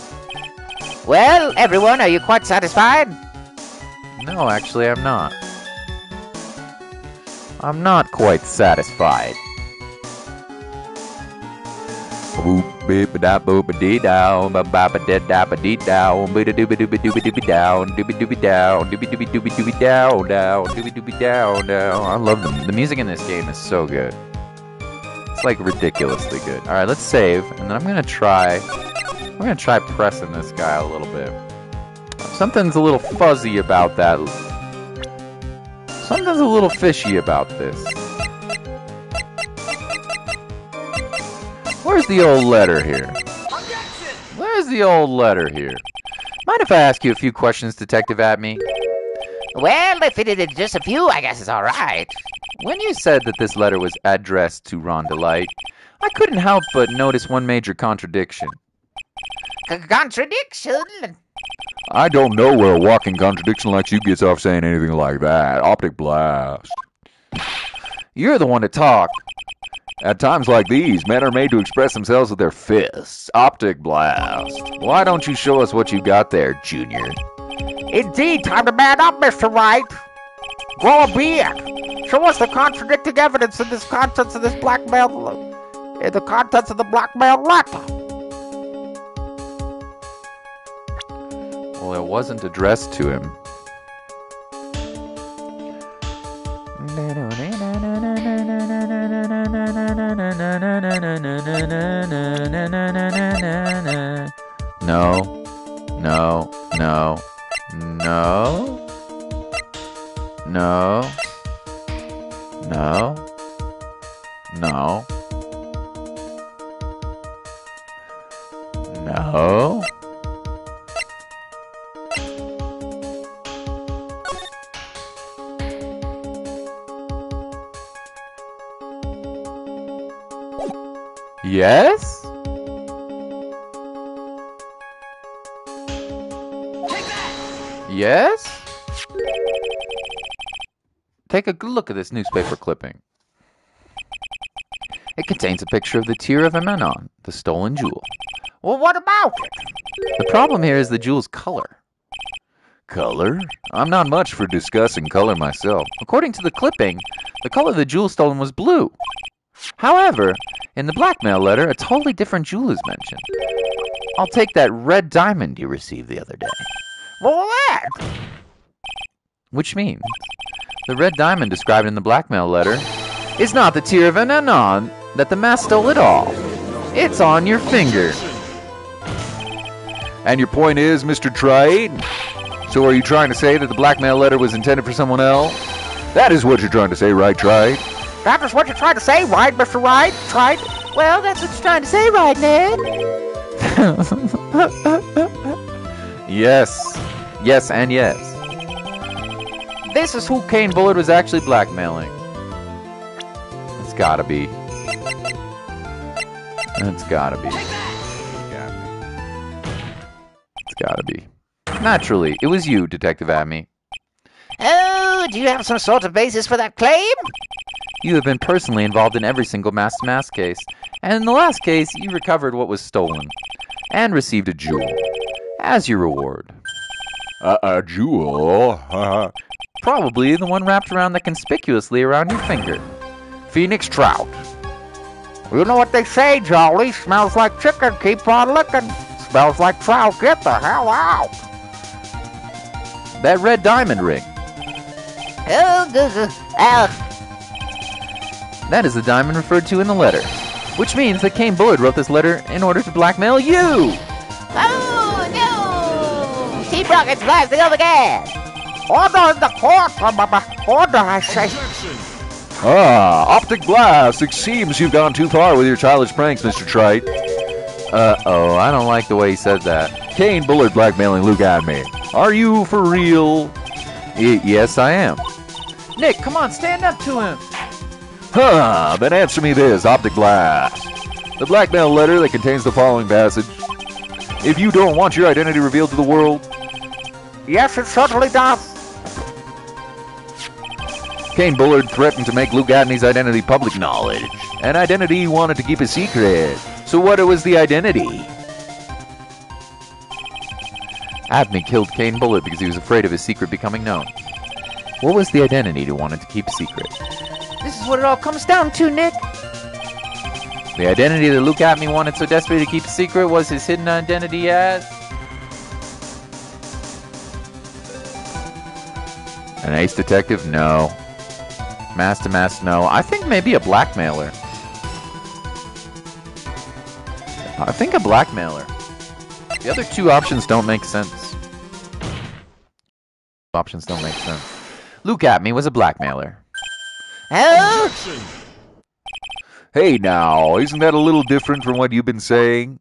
D: Well, everyone, are you quite satisfied?
B: No, actually, I'm not. I'm not quite satisfied.
E: Boop beep da boop dee down ba ba ba da da ba dee down ba da dooba dooba dooba dooba down dooba dooba down dooba dooba dooba dooba down down dooba dooba down down.
B: I love them. The music in this game is so good. It's like ridiculously good. All right, let's save, and then I'm gonna try pressing this guy a little bit. Something's a little fuzzy about that. Something's a little fishy about this. Where's the old letter here? Where's the old letter here? Mind if I ask you a few questions, Detective Atme?
D: Well, if it is just a few, I guess it's all right.
B: When you said that this letter was addressed to Ron Delight, I couldn't help but notice one major contradiction.
D: Contradiction?
E: I don't know where a walking contradiction like you gets off saying anything like that. Optic blast.
B: You're the one to talk.
E: At times like these, men are made to express themselves with their fists. Optic blast.
B: Why don't you show us what you got there, Junior?
D: Indeed, time to man up, Mr. Wright. Grow a beard. Show us the contradicting evidence in the contents of the blackmail letter.
B: Well, it wasn't addressed to him. No. No. No. No. No. No. No. No. Yes? Yes? Take a good look at this newspaper clipping. It contains a picture of the Tear of Amnon, the stolen jewel.
D: Well, what about it?
B: The problem here is the jewel's color.
E: Color? I'm not much for discussing color myself.
B: According to the clipping, the color of the jewel stolen was blue. However, in the blackmail letter, a totally different jewel is mentioned. I'll take that red diamond you received the other day.
D: Well, that.
B: Which means the red diamond described in the blackmail letter is not the Tear of Amnon that the mask stole at all. It's on your finger.
E: And your point is, Mr. Trite? So are you trying to say that the blackmail letter was intended for someone else? That is what you're trying to say, right, Trite?
D: That is what you're trying to say, right, Mr. Wright? Trite?
F: Well, that's what you're trying to say, right, Ned?
B: Yes. Yes and yes. This is who Kane Bullard was actually blackmailing. It's gotta be. It's gotta be. It's gotta be. Naturally, it was you, Detective Atme.
D: Oh, do you have some sort of basis for that claim?
B: You have been personally involved in every single mask-to-mask case, and in the last case, you recovered what was stolen, and received a jewel, as your reward.
E: A jewel?
B: Probably the one wrapped around that conspicuously around your finger.
D: Phoenix trout. You know what they say, Jolly? Smells like chicken, keep on licking. Smells like trout, get the hell out.
A: That red diamond ring. That is the diamond referred to in the letter. Which means that Kane Bullard wrote this letter in order to blackmail you!
D: Oh, no! Team Rockets blasting up again!
C: Order in the court, order, I say.
E: Optic Blast, it seems you've gone too far with your childish pranks, Mr. Trite.
A: Uh-oh, I don't like the way he said that.
E: Kane Bullard blackmailing Luke and me. Are you for real?
A: Yes, I am. Nick, come on, stand up to him!
E: Then answer me this, Optic Blast. The blackmail letter that contains the following passage. If you don't want your identity revealed to the world...
C: Yes, it certainly does.
E: Kane Bullard threatened to make Luke Adney's identity public knowledge. An identity he wanted to keep a secret.
A: So what was the identity? Abney killed Kane Bullard because he was afraid of his secret becoming known. What was the identity he wanted to keep a secret?
D: This is what it all comes down to, Nick.
A: The identity that Luke Abney wanted so desperately to keep a secret was his hidden identity as... an ace detective? No. Mass to mass? No. I think maybe a blackmailer. I think a blackmailer. The other two options don't make sense. Options don't make sense. Luke Abney was a blackmailer.
D: Oh!
E: Hey now, isn't that a little different from what you've been saying?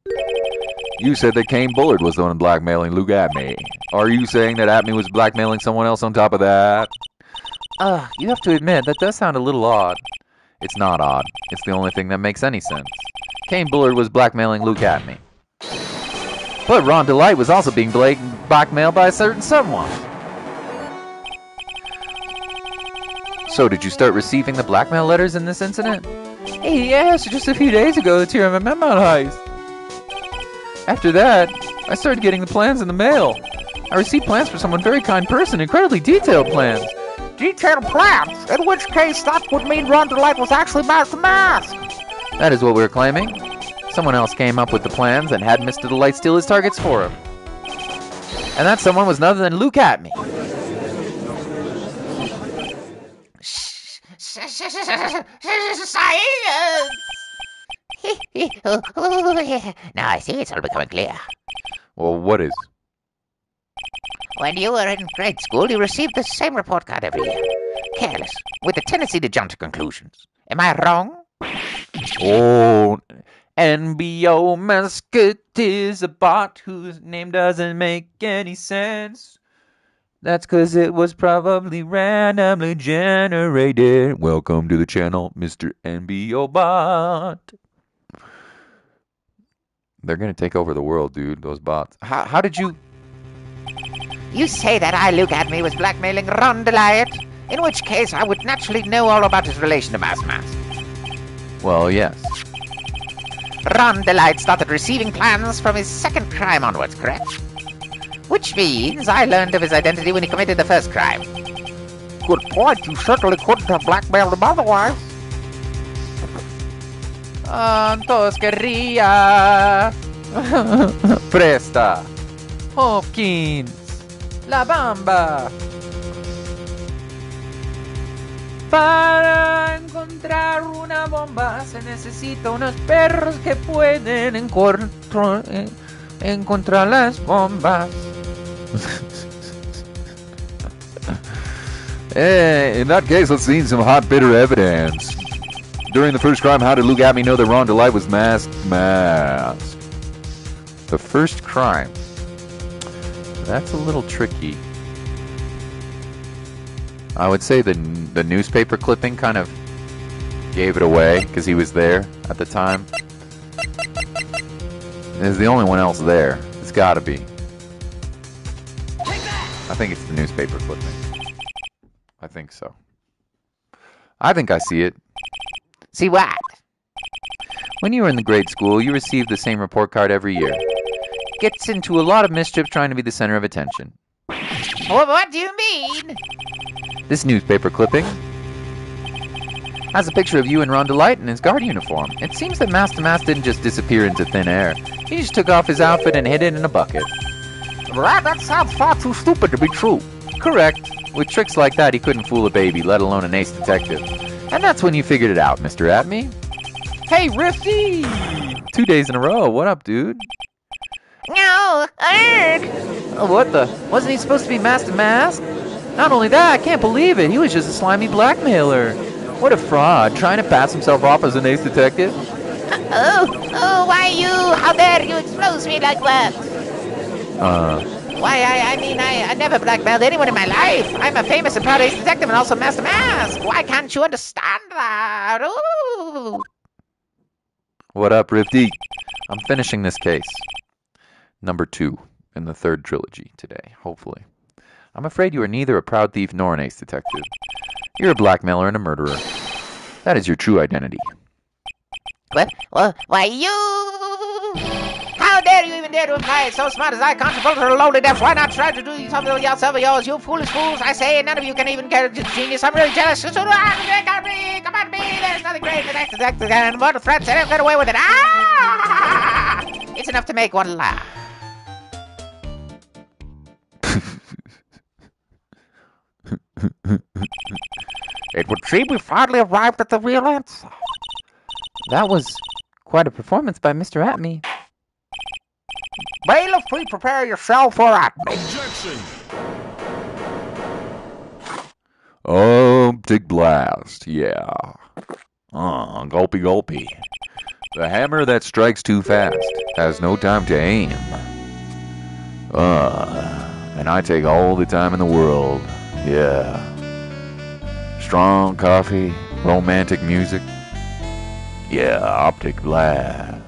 E: You said that Kane Bullard was the one blackmailing Luke Abney. Are you saying that Abney was blackmailing someone else on top of that?
A: You have to admit, that does sound a little odd. It's not odd. It's the only thing that makes any sense. Kane Bullard was blackmailing Luke Abney. But Ron Delight was also being blackmailed by a certain someone. So, did you start receiving the blackmail letters in this incident?
B: Hey, yes, just a few days ago, the TRMM heist. After that, I started getting the plans in the mail. I received plans from someone very kind person, incredibly detailed plans.
C: Detailed plans? In which case, that would mean Ron Delight was actually mask to mask.
A: That is what we're claiming. Someone else came up with the plans and had Mr. Delight steal his targets for him. And that someone was none other than Luke Abney.
D: Now I see it's all becoming clear.
A: Well, what is?
D: When you were in grade school, you received the same report card every year. Careless, with a tendency to jump to conclusions. Am I wrong?
A: Oh, NBO Musketeer's a bot whose name doesn't make any sense. That's 'cause it was probably randomly generated. Welcome to the channel, Mr. NBO Bot. They're gonna take over the world, dude, those bots. How did you...
D: You say that I, Luke Abney, was blackmailing Ron Delight? In which case, I would naturally know all about his relation to Mask.
A: Well, yes.
D: Ron Delight started receiving plans from his second crime onwards, correct? Which means I learned of his identity when he committed the first crime.
C: Good point. You certainly couldn't have blackmailed him otherwise.
B: Todos querría.
A: Presta.
B: Hopkins. La Bamba. Para encontrar una bomba se necesita unos perros que pueden encontrar las bombas.
E: In that case, let's see some hot, bitter evidence. During the first crime, how did Luke Abney know that Ron Delight was masked?
A: The first crime. That's a little tricky. I would say the newspaper clipping kind of gave it away because he was there at the time. There's the only one else there. It's got to be. I think it's the newspaper clipping. I think so. I think I see it.
D: See what?
B: When you were in the grade school, you received the same report card every year. Gets into a lot of mischief trying to be the center of attention.
D: Well, what do you mean?
B: This newspaper clipping has a picture of you and Ron Delight in his guard uniform. It seems that Mask to Mask didn't just disappear into thin air. He just took off his outfit and hid it in a bucket.
C: That sounds far too stupid to be true.
A: Correct. With tricks like that, he couldn't fool a baby, let alone an ace detective. And that's when you figured it out, Mr. Atme. Hey, Rifty! 2 days in a row. What up, dude?
F: No,
A: Oh, what the? Wasn't he supposed to be Master Mask? Not only that, I can't believe it. He was just a slimy blackmailer. What a fraud, trying to pass himself off as an ace detective.
F: why you? How dare you expose me like that? Why, I never blackmailed anyone in my life. I'm a famous and proud ace detective and also Master Mask. Why can't you understand that? Ooh.
A: What up, Rifty? I'm finishing this case. Number 2 in the 3rd trilogy today, hopefully. I'm afraid you are neither a proud thief nor an ace detective. You're a blackmailer and a murderer. That is your true identity.
F: Well, why you? How dare you even dare to imply it? So smart as I contribute to the lowly depths. Why not try to do something yourself of yours? You foolish fools! I say, none of you can even get a genius. I'm really jealous. Come on, me! There's nothing great in an detective and what threats and get away with it. Ah! It's enough to make one laugh.
C: It would seem we finally arrived at the real answer.
A: That was quite a performance by Mr. Atme.
C: Bailiff, please prepare yourself for Atme.
E: Objection! Optic blast, yeah. Gulpy gulpy. The hammer that strikes too fast has no time to aim. And I take all the time in the world. Yeah. Strong coffee, romantic music. Yeah, optic blast.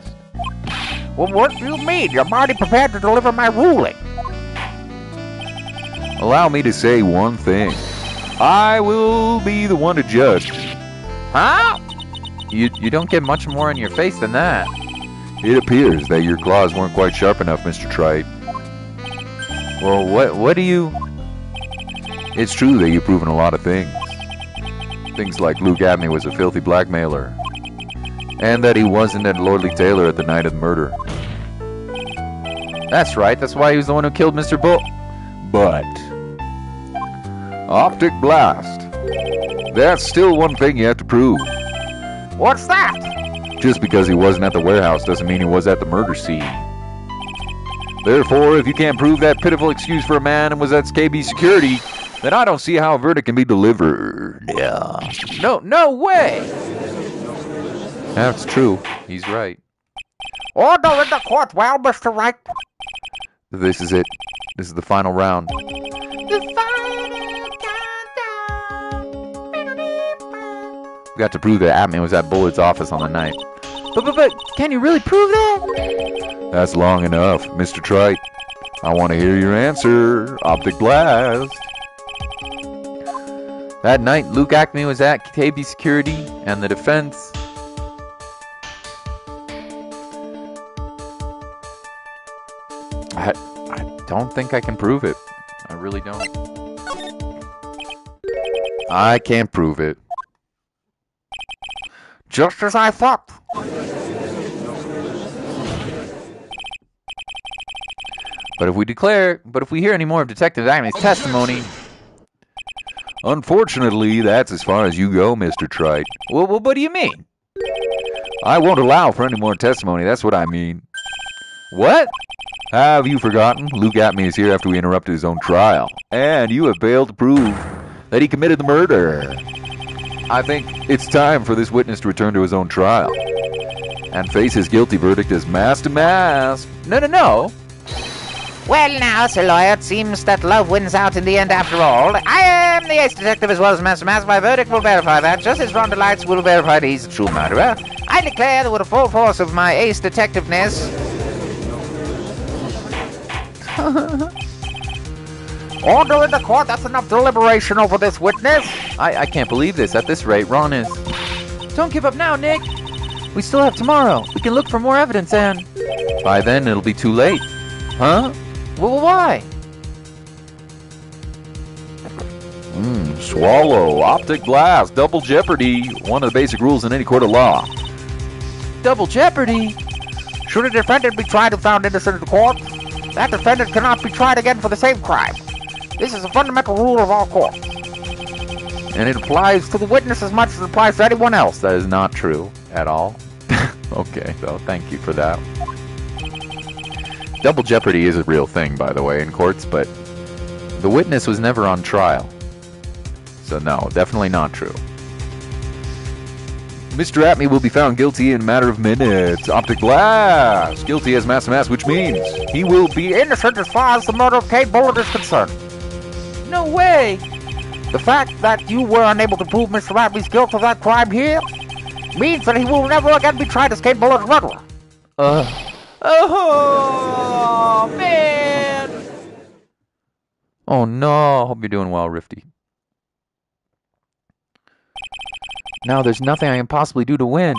C: Well, what do you mean? You're mighty prepared to deliver my ruling.
E: Allow me to say one thing. I will be the one to judge.
C: Huh?
A: You don't get much more in your face than that.
E: It appears that your claws weren't quite sharp enough, Mr. Trite.
A: Well, what do you...
E: It's true that you've proven a lot of things. Things like Luke Abney was a filthy blackmailer. And that he wasn't at Lordly Taylor at the night of the murder.
A: That's right, that's why he was the one who killed Mr. Bull.
E: But... Optic blast. That's still one thing you have to prove.
C: What's that?
E: Just because he wasn't at the warehouse doesn't mean he was at the murder scene. Therefore, if you can't prove that pitiful excuse for a man and was at KB security, then I don't see how a verdict can be delivered. Yeah.
A: No way! That's true. He's right.
C: Order in the court, well, Mr. Wright.
A: This is it. This is the final round.
F: The final countdown.
A: We got to prove that Atman was at Bullett's office on the night. But can you really prove that?
E: That's long enough, Mr. Trite. I want to hear your answer. Optic blast.
A: That night, Luke Acme was at KB Security, and the defense... I don't think I can prove it. I really don't. I can't prove it.
C: Just as I thought.
A: But if we hear any more of Detective Acme's testimony...
E: Unfortunately, that's as far as you go, Mr. Trite.
A: Well, what do you mean?
E: I won't allow for any more testimony, that's what I mean.
A: What?
E: Have you forgotten? Luke Atme is here after we interrupted his own trial. And you have failed to prove that he committed the murder. I think it's time for this witness to return to his own trial. And face his guilty verdict as Master Mask.
A: No.
F: Well, now, Sir Lawyer, it seems that love wins out in the end after all. I am the ace detective as well as Master Mask. My verdict will verify that, just as Rhonda Lights will verify that he's the true murderer. I declare that with the full force of my ace detectiveness...
C: Order in the court, that's enough deliberation over this witness.
A: I can't believe this. At this rate, Ron is... Don't give up now, Nick. We still have tomorrow. We can look for more evidence and... By then, it'll be too late. Huh? Well, why?
E: Swallow, optic blast, double jeopardy. One of the basic rules in any court of law.
A: Double jeopardy?
C: Should a defendant be tried and found innocent in court, that defendant cannot be tried again for the same crime. This is a fundamental rule of all courts. And it applies to the witness as much as it applies to anyone else.
A: That is not true at all. Okay, so thank you for that. Double jeopardy is a real thing, by the way, in courts, but the witness was never on trial. So no, definitely not true. Mr. Atme will be found guilty in a matter of minutes. Optic glass. Guilty as mass, which means he will be
C: Innocent as far as the murder of Kate Bullard is concerned.
B: No way!
C: The fact that you were unable to prove Mr. Atme's guilt of that crime here means that he will never again be tried as Kate Bullard's murderer.
B: Oh, man!
A: Oh no, hope you're doing well, Rifty. Now there's nothing I can possibly do to win,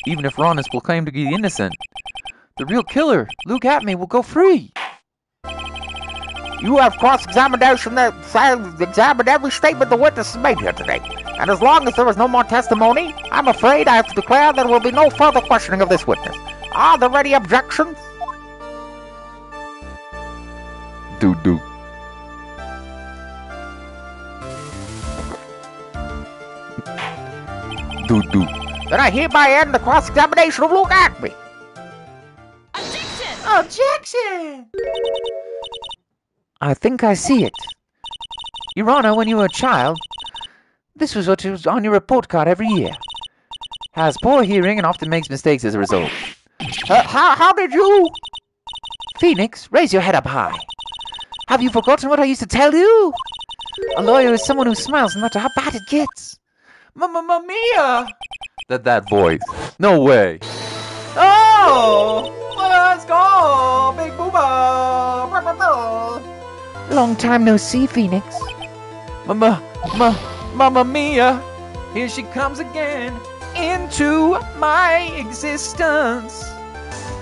A: even if Ron is proclaimed to be innocent. The real killer, Luke Atme, will go free.
C: You have cross-examination that examined every statement the witness has made here today. And as long as there is no more testimony, I'm afraid I have to declare there will be no further questioning of this witness. Are there any objections?
A: Do.
C: Then I hereby end the cross-examination of Luke Atme.
F: Objection!
B: I think I see it. Your Honor, when you were a child, this was what was on your report card every year. Has poor hearing and often makes mistakes as a result.
C: How did you?
B: Phoenix, raise your head up high. Have you forgotten what I used to tell you? A lawyer is someone who smiles no matter how bad it gets.
F: Mamma mia!
A: That voice. No way.
F: Oh! Let's go! Big booba!
B: Long time no see, Phoenix.
F: Mamma mia! Here she comes again into my existence.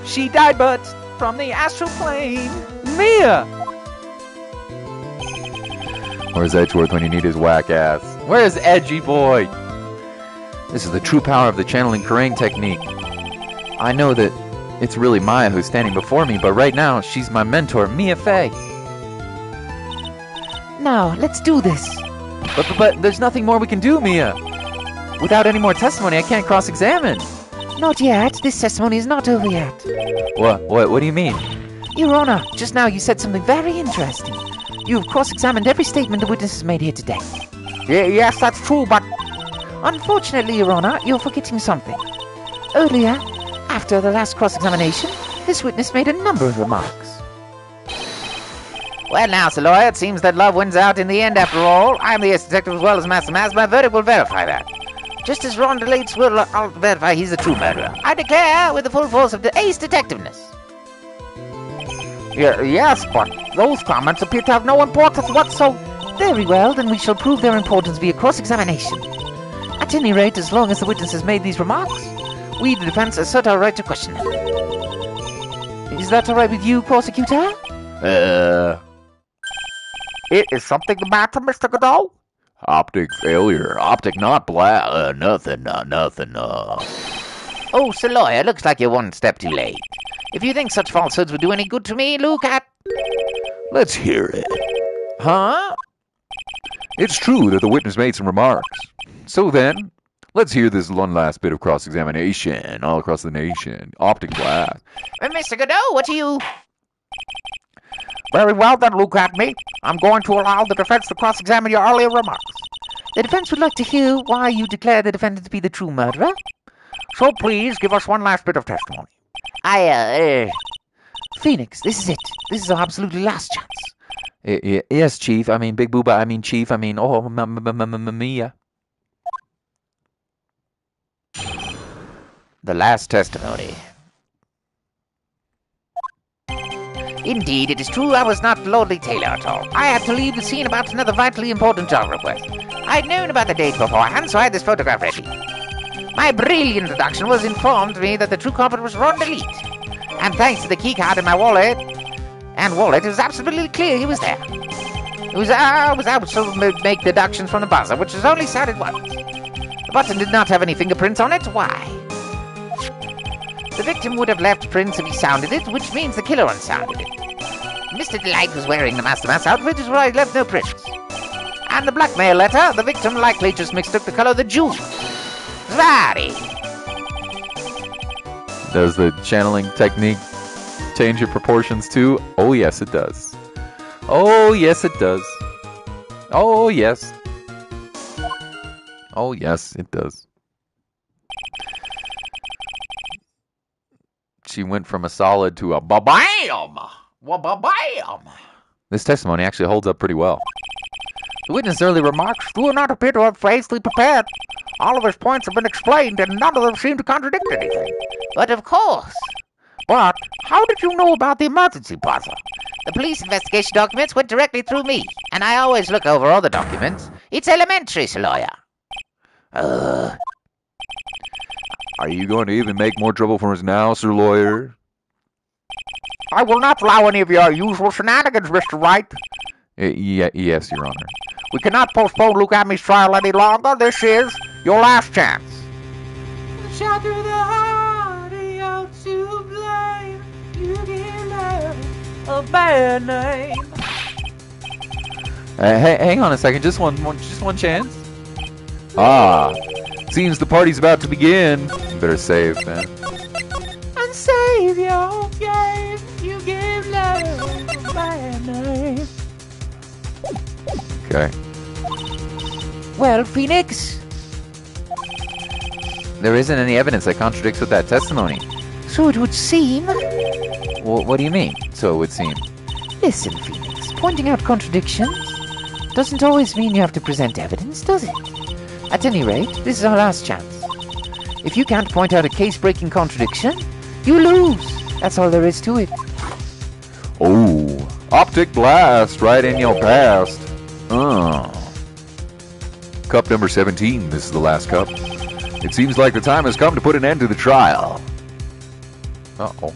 F: She died but from the astral plane. Mia!
A: Where's Edgeworth when you need his whack ass? Where's Edgy Boy? This is the true power of the channeling Kerrang technique. I know that it's really Maya who's standing before me, but right now she's my mentor, Mia Fey.
B: Now, let's do this.
A: But there's nothing more we can do, Mia. Without any more testimony, I can't cross-examine.
B: Not yet. This testimony is not over yet.
A: What do you mean?
B: Your Honor, just now you said something very interesting. You have cross-examined every statement the witness has made here today.
C: Yes, that's true, but...
B: Unfortunately, Your Honor, you're forgetting something. Earlier, after the last cross-examination, this witness made a number of remarks.
D: Well, now, Sir Lawyer, it seems that love wins out in the end after all. I am the ace detective as well as Master Mass. My verdict will verify that. Just as Ron Delates will verify he's the true murderer. I declare with the full force of the ace detectiveness.
C: Yes, but those comments appear to have no importance whatsoever.
B: Very well, then we shall prove their importance via cross-examination. At any rate, as long as the witness has made these remarks, we, the defense, assert our right to question them. Is that all right with you, prosecutor?
C: Is something the matter, Mr. Godot?
E: Optic failure. Optic not black. Nothing.
D: Oh, Sir Lawyer, looks like you're one step too late. If you think such falsehoods would do any good to me, look at...
E: Let's hear it.
D: Huh?
E: It's true that the witness made some remarks. So then, let's hear this one last bit of cross-examination all across the nation. Optic glass.
D: Mr. Godot, what do you...
C: Very well then, Luke Atme. I'm going to allow the defense to cross-examine your earlier remarks.
B: The defense would like to hear why you declare the defendant to be the true murderer.
C: So please, give us one last bit of testimony.
B: Phoenix, this is it. This is our absolutely last chance.
A: Yes, Chief. I mean, Big Booba. I mean, Chief. I mean, Mia.
D: The last testimony. Indeed, it is true I was not Lordly Taylor at all. I had to leave the scene about another vitally important job request. I had known about the date beforehand, so I had this photograph ready. My brilliant deduction was informed me that the true culprit was Ron Delete. And thanks to the keycard in my wallet, it was absolutely clear he was there. I was able to make deductions from the buzzer, which was only sounded once. The button did not have any fingerprints on it. Why? The victim would have left prints if he sounded it, which means the killer unsounded it.
F: Mr. Delight was wearing the Master Mask outfit, is why he left no prints. And the blackmail letter, the victim likely just mixed up the color of the jewel. Very.
A: Does the channeling technique change your proportions too? Oh, yes, it does. Oh, yes, it does. Oh, yes. Oh, yes, it does. She went from a solid to a ba-bam! Wa-ba-bam! This testimony actually holds up pretty well.
C: The witness' early remarks do not appear to have hastily prepared. All of his points have been explained, and none of them seem to contradict anything.
F: But of course.
C: But how did you know about the emergency buzzer?
F: The police investigation documents went directly through me, and I always look over all the documents. It's elementary, Sir Lawyer.
E: Are you going to even make more trouble for us now, Sir Lawyer?
C: I will not allow any of your usual shenanigans, Mr. Wright.
A: Yes, Your Honor.
C: We cannot postpone Luke Admey's trial any longer. This is your last chance.
B: Shot through the heart, you're to blame. You give love a bad name.
A: Hang on a second, just one chance.
E: Seems the party's about to begin.
A: You better save, man.
B: And save your game. You give love a bad name.
A: Okay.
F: Well, Phoenix?
A: There isn't any evidence that contradicts with that testimony.
F: So it would seem.
A: Well, what do you mean, so it would seem?
F: Listen, Phoenix, pointing out contradictions doesn't always mean you have to present evidence, does it? At any rate, this is our last chance. If you can't point out a case-breaking contradiction, you lose. That's all there is to it.
E: Oh, optic blast right in your past. Cup number 17. This is the last cup. It seems like the time has come to put an end to the trial.
A: Uh-oh.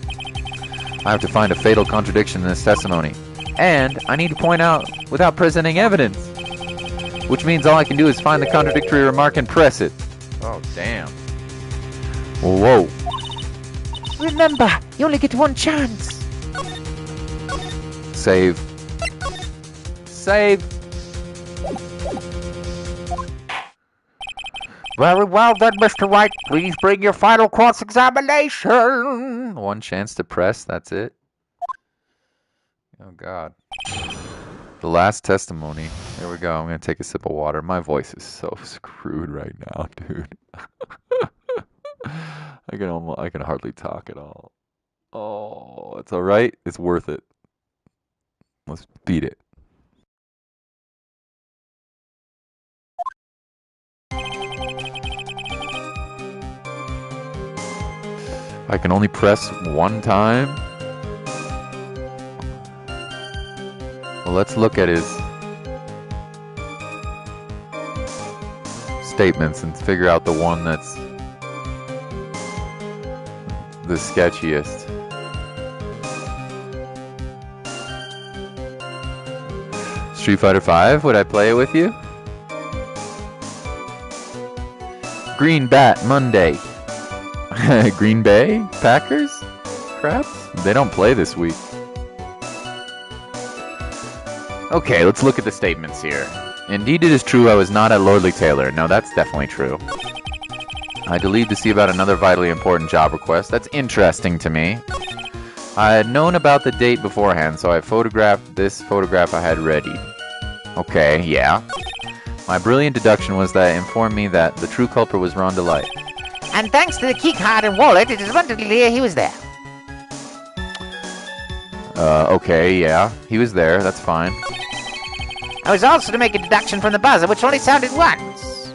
A: I have to find a fatal contradiction in this testimony. And I need to point out without presenting evidence. Which means all I can do is find the contradictory remark and press it. Oh, damn. Whoa.
F: Remember, you only get one chance.
A: Save. Save.
C: Very well then, Mr. Wright. Please bring your final cross-examination.
A: One chance to press, that's it. Oh, God. The last testimony. There we go. I'm going to take a sip of water. My voice is so screwed right now, dude. I can hardly talk at all. Oh, it's all right. It's worth it. Let's beat it. I can only press one time. Well, let's look at his statements and figure out the one that's the sketchiest. Street Fighter V, would I play it with you? Green Bat Monday. Green Bay Packers? Crap? They don't play this week. Okay, let's look at the statements here. Indeed it is true I was not at Lordly Taylor. No, that's definitely true. I deleted to see about another vitally important job request. That's interesting to me. I had known about the date beforehand, so I photographed this photograph I had ready. Okay, yeah. My brilliant deduction was that it informed me that the true culprit was Ron Delight.
F: And thanks to the key card and wallet, it is abundantly clear he was there.
A: Okay, yeah. He was there, that's fine.
F: I was also to make a deduction from the buzzer, which only sounded once.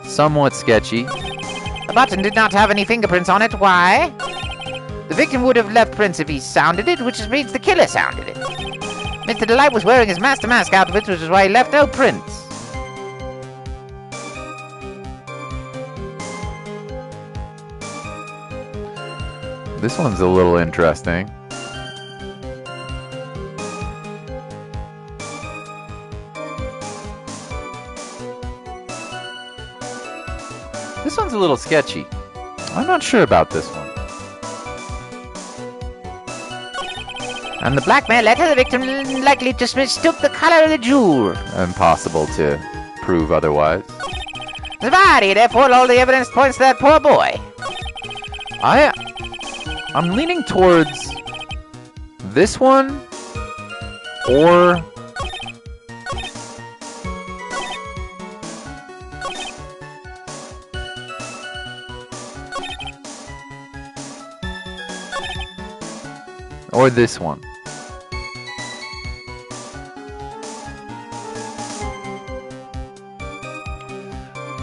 A: Somewhat sketchy.
F: The button did not have any fingerprints on it. Why? The victim would have left prints if he sounded it, which means the killer sounded it. Mr. Delight was wearing his Master Mask outfit, which is why he left no prints.
A: This one's a little interesting. This one's a little sketchy. I'm not sure about this one.
D: On the blackmail letter, the victim likely just mistook the color of the jewel.
A: Impossible to prove otherwise.
D: The body, therefore, all the evidence points to that poor boy.
A: I'm leaning towards this one or this one.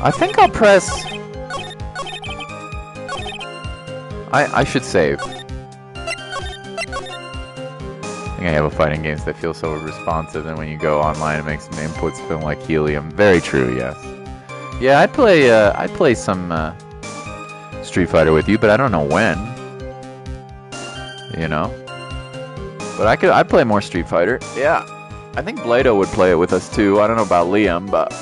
A: I think I'll press... I should save. I think I have a fighting games that feel so responsive, and when you go online it makes the inputs feel like helium. Very true, yes. Yeah, I'd play some Street Fighter with you, but I don't know when. You know? But I'd play more Street Fighter. Yeah. I think Blado would play it with us too. I don't know about Liam, but...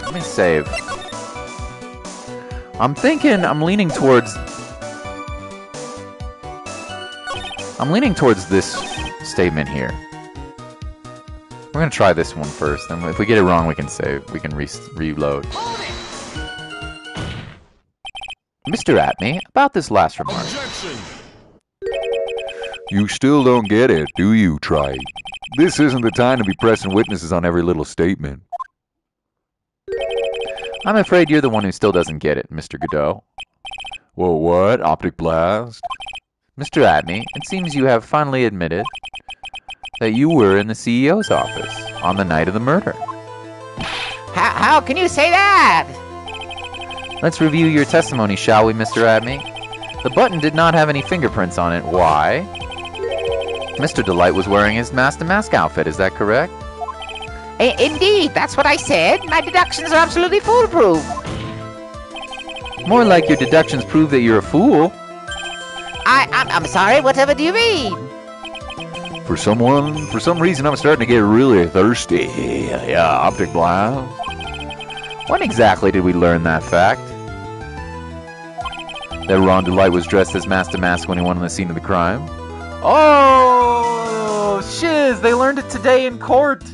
A: Let me save. I'm leaning towards this statement here. We're gonna try this one first, and if we get it wrong, we can save. We can reload. Mr. Atney, about this last remark.
E: Objection! You still don't get it, do you, Trite? This isn't the time to be pressing witnesses on every little statement.
A: I'm afraid you're the one who still doesn't get it, Mr. Godot.
E: Whoa, what? Optic blast?
A: Mr. Atney, it seems you have finally admitted that you were in the CEO's office on the night of the murder.
D: How can you say that?
A: Let's review your testimony, shall we, Mr. Atney? The button did not have any fingerprints on it. Why? Mr. Delight was wearing his mask-to-mask outfit, is that correct?
D: Indeed, that's what I said. My deductions are absolutely foolproof.
A: More like your deductions prove that you're a fool.
D: I'm sorry, whatever do you mean?
E: For some reason, I'm starting to get really thirsty. Yeah, optic blast.
A: When exactly did we learn that fact? That Ron Delight was dressed as mask-to-mask when he went on the scene of the crime? Oh, shiz, they learned it today in court.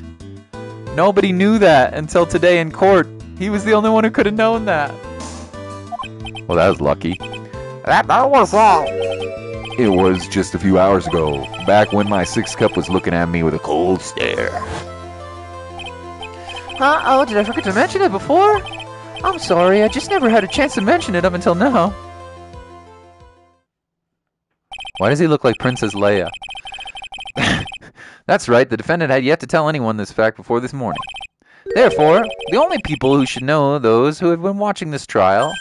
A: Nobody knew that until today in court. He was the only one who could have known that. Well, that was lucky.
F: That was all.
E: It was just a few hours ago, back when my sixth cup was looking at me with a cold stare.
B: Uh-oh, did I forget to mention it before? I'm sorry, I just never had a chance to mention it up until now.
A: Why does he look like Princess Leia? That's right, the defendant had yet to tell anyone this fact before this morning. Therefore, the only people who should know are those who have been watching this trial.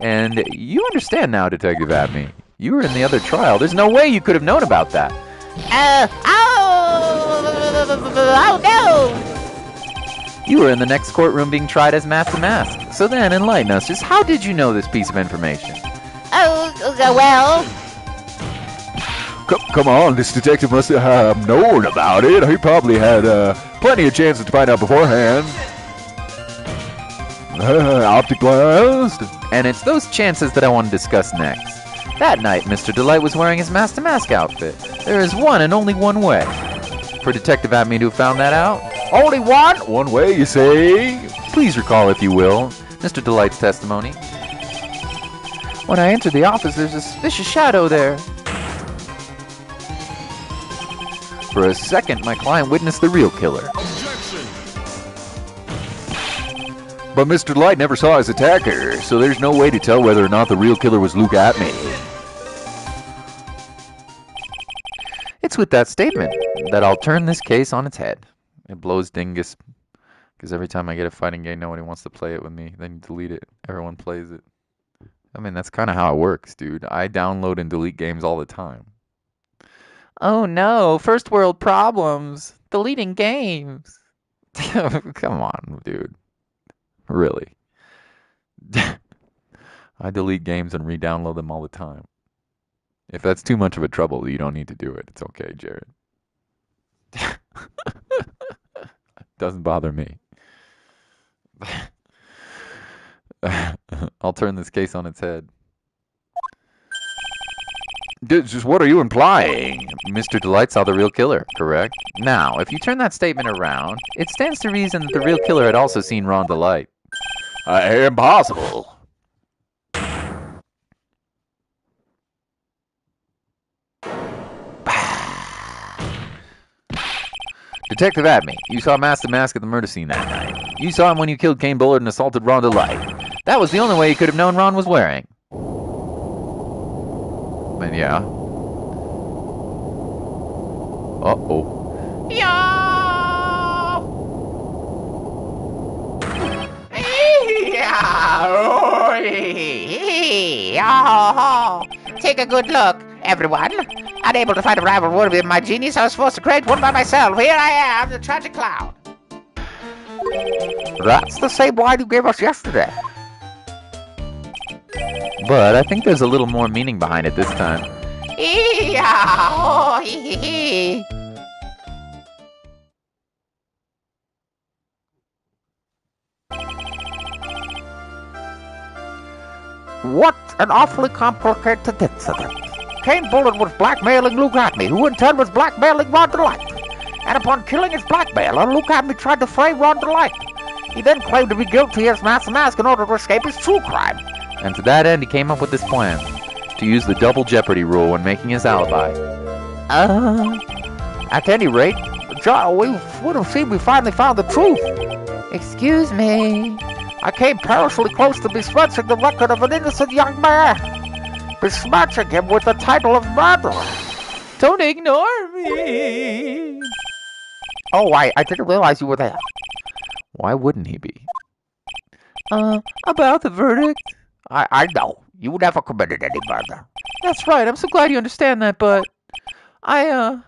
A: And you understand now, Detective Abney. You were in the other trial. There's no way you could have known about that.
D: Oh no!
A: You were in the next courtroom being tried as mask-to-mask. So then, enlighten us. Just how did you know this piece of information?
D: Well...
E: Come on, this detective must have known about it. He probably had plenty of chances to find out beforehand. Optic blast.
A: And it's those chances that I want to discuss next. That night, Mr. Delight was wearing his mask-to-mask outfit. There is one and only one way. For Detective Abney to have found that out.
E: Only one? One way, you say?
A: Please recall, if you will, Mr. Delight's testimony.
B: When I entered the office, there's a suspicious shadow there.
A: For a second, my client witnessed the real killer.
E: But Mr. Light never saw his attacker, so there's no way to tell whether or not the real killer was Luke Atney.
A: It's with that statement that I'll turn this case on its head. It blows dingus, because every time I get a fighting game, nobody wants to play it with me. Then you delete it. Everyone plays it. I mean, that's kind of how it works, dude. I download and delete games all the time.
B: Oh no, first world problems. Deleting games.
A: Come on, dude. Really. I delete games and re-download them all the time. If that's too much of a trouble, you don't need to do it. It's okay, Jared. Doesn't bother me. I'll turn this case on its head.
E: Just what are you implying?
A: Mr. Delight saw the real killer, correct? Now, if you turn that statement around, it stands to reason that the real killer had also seen Ron Delight.
E: Impossible.
A: Detective Adme, you saw Master Mask at the murder scene that night. You saw him when you killed Kane Bullard and assaulted Ron Delight. That was the only way you could have known Ron was wearing. And yeah. Uh-oh.
F: Take a good look, everyone. Unable to find a rival worthy of my genius, I was forced to create one by myself. Here I am, the tragic clown.
C: That's the same line you gave us yesterday.
A: But I think there's a little more meaning behind it this time.
C: What an awfully complicated incident. Kane Bullard was blackmailing Luke Adme, who in turn was blackmailing Ron Delight. And upon killing his blackmailer, Luke Adme tried to frame Ron Delight. He then claimed to be guilty as Master Mask in order to escape his true crime.
A: And to that end, he came up with this plan. To use the double jeopardy rule when making his alibi.
C: At any rate, John, we would have seen we finally found the truth.
F: Excuse me.
C: I came perilously close to besmirching the record of an innocent young man. Besmirching him with the title of murderer.
B: Don't ignore me.
C: Oh, I didn't realize you were there.
A: Why wouldn't he be?
B: About the verdict?
C: I know. You never committed any murder.
B: That's right. I'm so glad you understand that, but I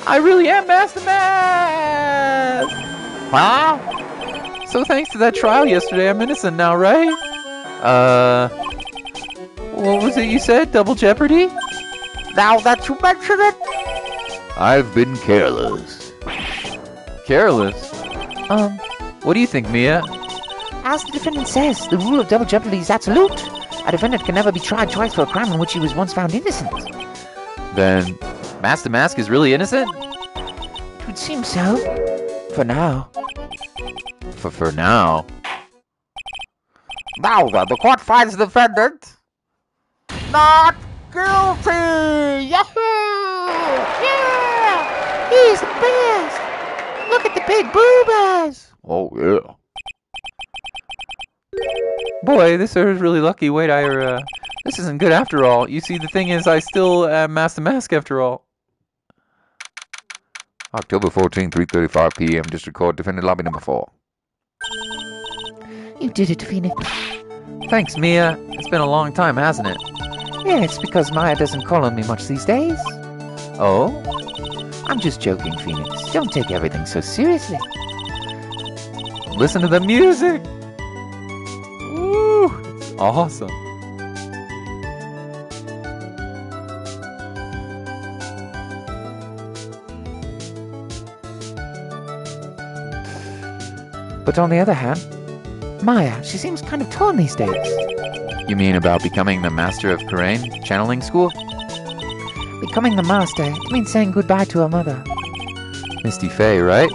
B: really am Master Mask.
C: Huh?
B: So thanks to that trial yesterday, I'm innocent now, right? What was it you said? Double jeopardy?
C: Now that you mention it.
E: I've been careless.
A: Careless?
B: What do you think, Mia?
F: As the defendant says, the rule of double jeopardy is absolute. A defendant can never be tried twice for a crime in which he was once found innocent.
A: Then, Master Mask is really innocent?
F: It would seem so. For now.
A: For now.
C: Now then, the court finds the defendant not guilty!
F: Yahoo! Yeah! He's the best! Look at the big boobas!
E: Oh, yeah.
B: Boy, this is really lucky. Wait, this isn't good after all. You see, the thing is, I still am Master Mask after all.
E: October 14, 3:35 p.m. District Court, Defendant Lobby number 4.
F: You did it, Phoenix.
B: Thanks, Mia. It's been a long time, hasn't it?
F: Yeah, it's because Maya doesn't call on me much these days.
B: Oh?
F: I'm just joking, Phoenix. Don't take everything so seriously.
B: Listen to the music! Woo! It's awesome.
F: But on the other hand, Maya, she seems kind of torn these days.
A: You mean about becoming the Master of Karain channeling school?
F: Becoming the master, it means saying goodbye to her mother.
A: Misty Faye, right?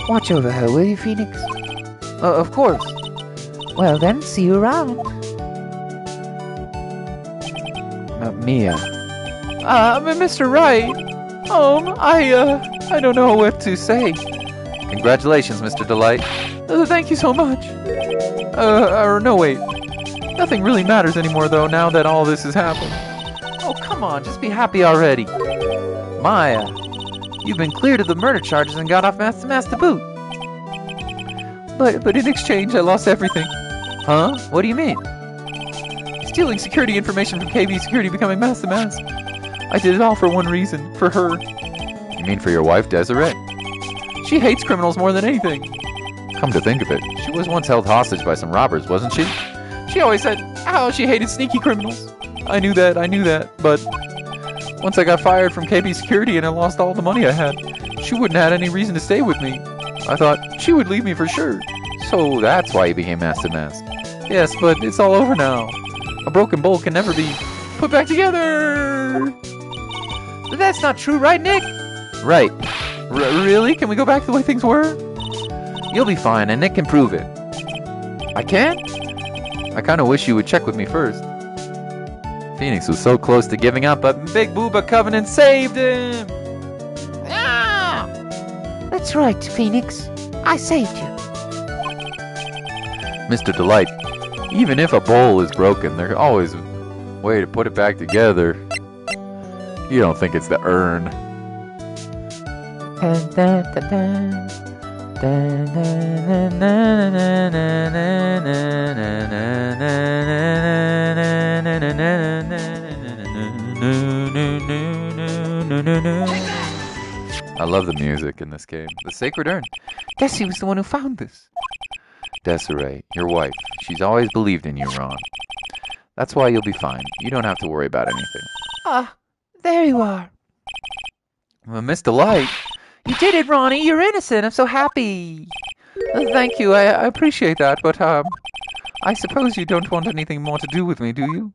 F: Watch over her, will you, Phoenix?
B: Of course.
F: Well then, see you around.
A: Mia.
B: Mr. Wright. I don't know what to say.
A: Congratulations, Mr. Delight.
B: Thank you so much. No, wait. Nothing really matters anymore, though, now that all this has happened. Oh, come on, just be happy already. Maya, you've been cleared of the murder charges and got off Master Mask to boot. But in exchange, I lost everything.
A: Huh? What do you mean?
B: Stealing security information from KB Security, becoming Master Mask. I did it all for one reason, for her.
A: You mean for your wife, Desiree?
B: She hates criminals more than anything.
A: Come to think of it, she was once held hostage by some robbers, wasn't she?
B: She always said how she hated sneaky criminals. I knew that, but once I got fired from KB Security and I lost all the money I had, she wouldn't have had any reason to stay with me. I thought she would leave me for sure.
A: So that's why you became Master Mask.
B: Yes, but it's all over now. A broken bowl can never be put back together. But that's not true, right, Nick? Right. Really? Can we go back to the way things were? You'll be fine, and Nick can prove it. I can? I kind of wish you would check with me first. Phoenix was so close to giving up, but Big Booba Covenant saved him.
F: Ah! That's right, Phoenix. I saved you.
B: Mr. Delight, even if a bowl is broken, there's always a way to put it back together. You don't think it's the urn. I love the music in this game. The Sacred Urn. Desi was the one who found this. Desiree, your wife. She's always believed in you, Ron. That's why you'll be fine. You don't have to worry about anything.
F: Ah, there you are.
B: Well, Miss Delight.
F: You did it, Ronnie. You're innocent. I'm so happy.
B: Thank you. I appreciate that, but, I suppose you don't want anything more to do with me, do you?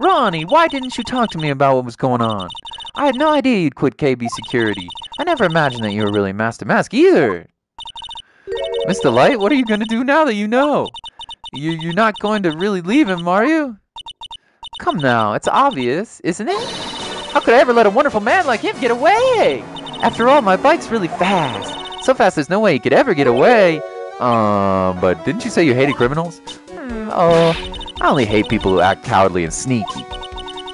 B: Ronnie, why didn't you talk to me about what was going on? I had no idea you'd quit KB Security. I never imagined that you were really Master Mask either. Miss Delight, what are you going to do now that you know? You're not going to really leave him, are you? Come now, it's obvious, isn't it? How could I ever let a wonderful man like him get away? After all, my bike's really fast. So fast there's no way he could ever get away. But didn't you say you hated criminals? I only hate people who act cowardly and sneaky.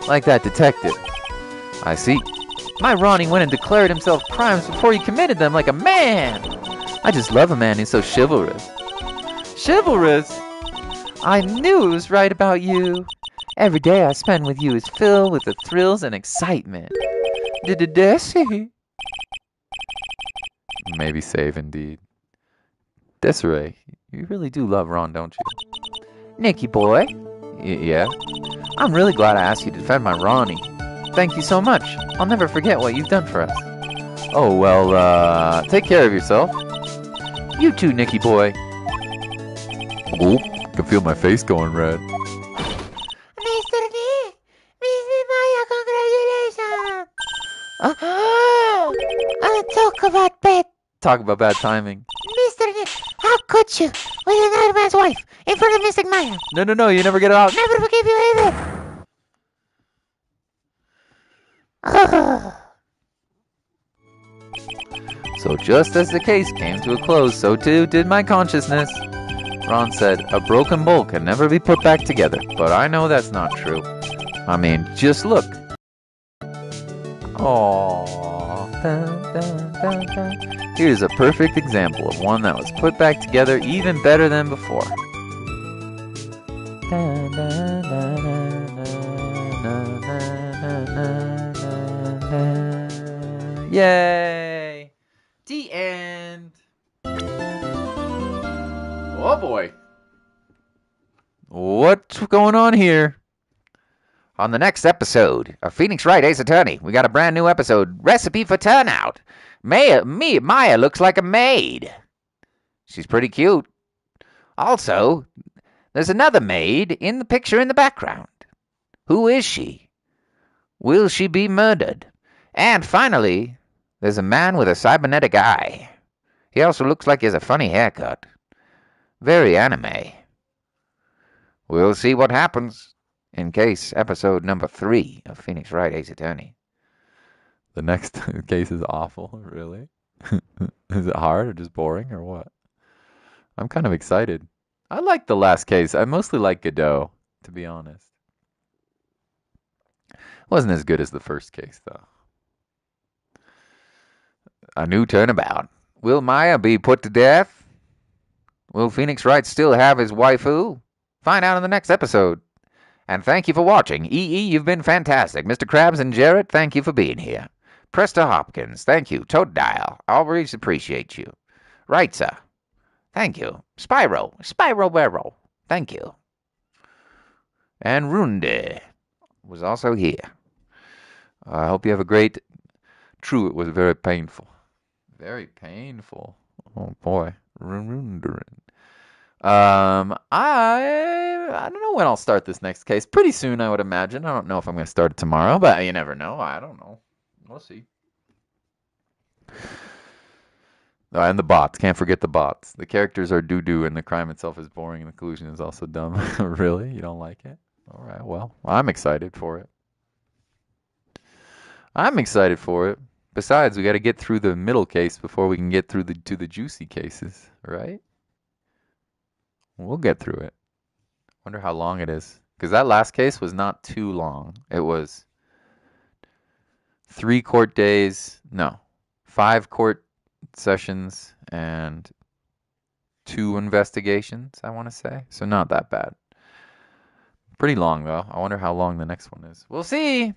B: Like that detective. I see. My Ronnie went and declared himself crimes before he committed them like a man. I just love a man who's so chivalrous. Chivalrous? I knew it was right about you. Every day I spend with you is filled with the thrills and excitement. Desi? Maybe save indeed. Desiree, you really do love Ron, don't you? Nicky boy. Yeah? I'm really glad I asked you to defend my Ronnie. Thank you so much. I'll never forget what you've done for us. Oh, well, take care of yourself. You too, Nicky boy. Oh, I can feel my face going red.
F: Mr. Nick! Mr. Maya, congratulations!
B: Talk about bad timing.
F: Mr. Nick, how could you? With another man's wife, in front of Mr. Maya.
B: No, you never get out.
F: Never forgive you either.
B: So just as the case came to a close, so too did my consciousness. Ron said, a broken bowl can never be put back together, but I know that's not true. I mean, just look. Aww. Here's a perfect example of one that was put back together even better than before. Yay! The end. Oh boy. What's going on here?
D: On the next episode of Phoenix Wright, Ace Attorney, we got a brand new episode, Recipe for Turnout. Maya looks like a maid. She's pretty cute. Also, there's another maid in the picture in the background. Who is she? Will she be murdered? And finally, there's a man with a cybernetic eye. He also looks like he has a funny haircut. Very anime. We'll see what happens in case episode number 3 of Phoenix Wright, Ace Attorney.
B: The next case is awful, really? Is it hard or just boring or what? I'm kind of excited. I like the last case. I mostly like Godot, to be honest. Wasn't as good as the first case, though.
D: A new turnabout. Will Maya be put to death? Will Phoenix Wright still have his waifu? Find out in the next episode. And thank you for watching. EE, you've been fantastic. Mr. Krabs and Jarrett, thank you for being here. Presta Hopkins, thank you. Toad Dial, always appreciate you. Right, sir. Thank you. Spyro Barrow, thank you. And Runde was also here.
B: I hope you have a great... True, it was very painful. Very painful. Oh, boy.
A: I don't know when I'll start this next case. Pretty soon, I would imagine. I don't know if I'm going to start it tomorrow, but you never know. I don't know. We'll see. Oh, and the bots. Can't forget the bots. The characters are doo-doo, and the crime itself is boring, and the conclusion is also dumb. Really? You don't like it? All right. Well, I'm excited for it. I'm excited for it. Besides, we got to get through the middle case before we can get through to the juicy cases, right? We'll get through it. Wonder how long it is. Because that last case was not too long. It was 3 court days. No, 5 court sessions and 2 investigations, I want to say. So not that bad. Pretty long, though. I wonder how long the next one is. We'll see.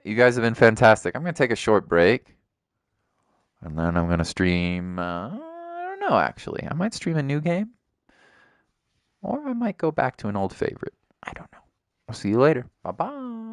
A: You guys have been fantastic. I'm going to take a short break. And then I'm going to stream... I don't know, actually. I might stream a new game. Or I might go back to an old favorite. I don't know. I'll see you later. Bye-bye.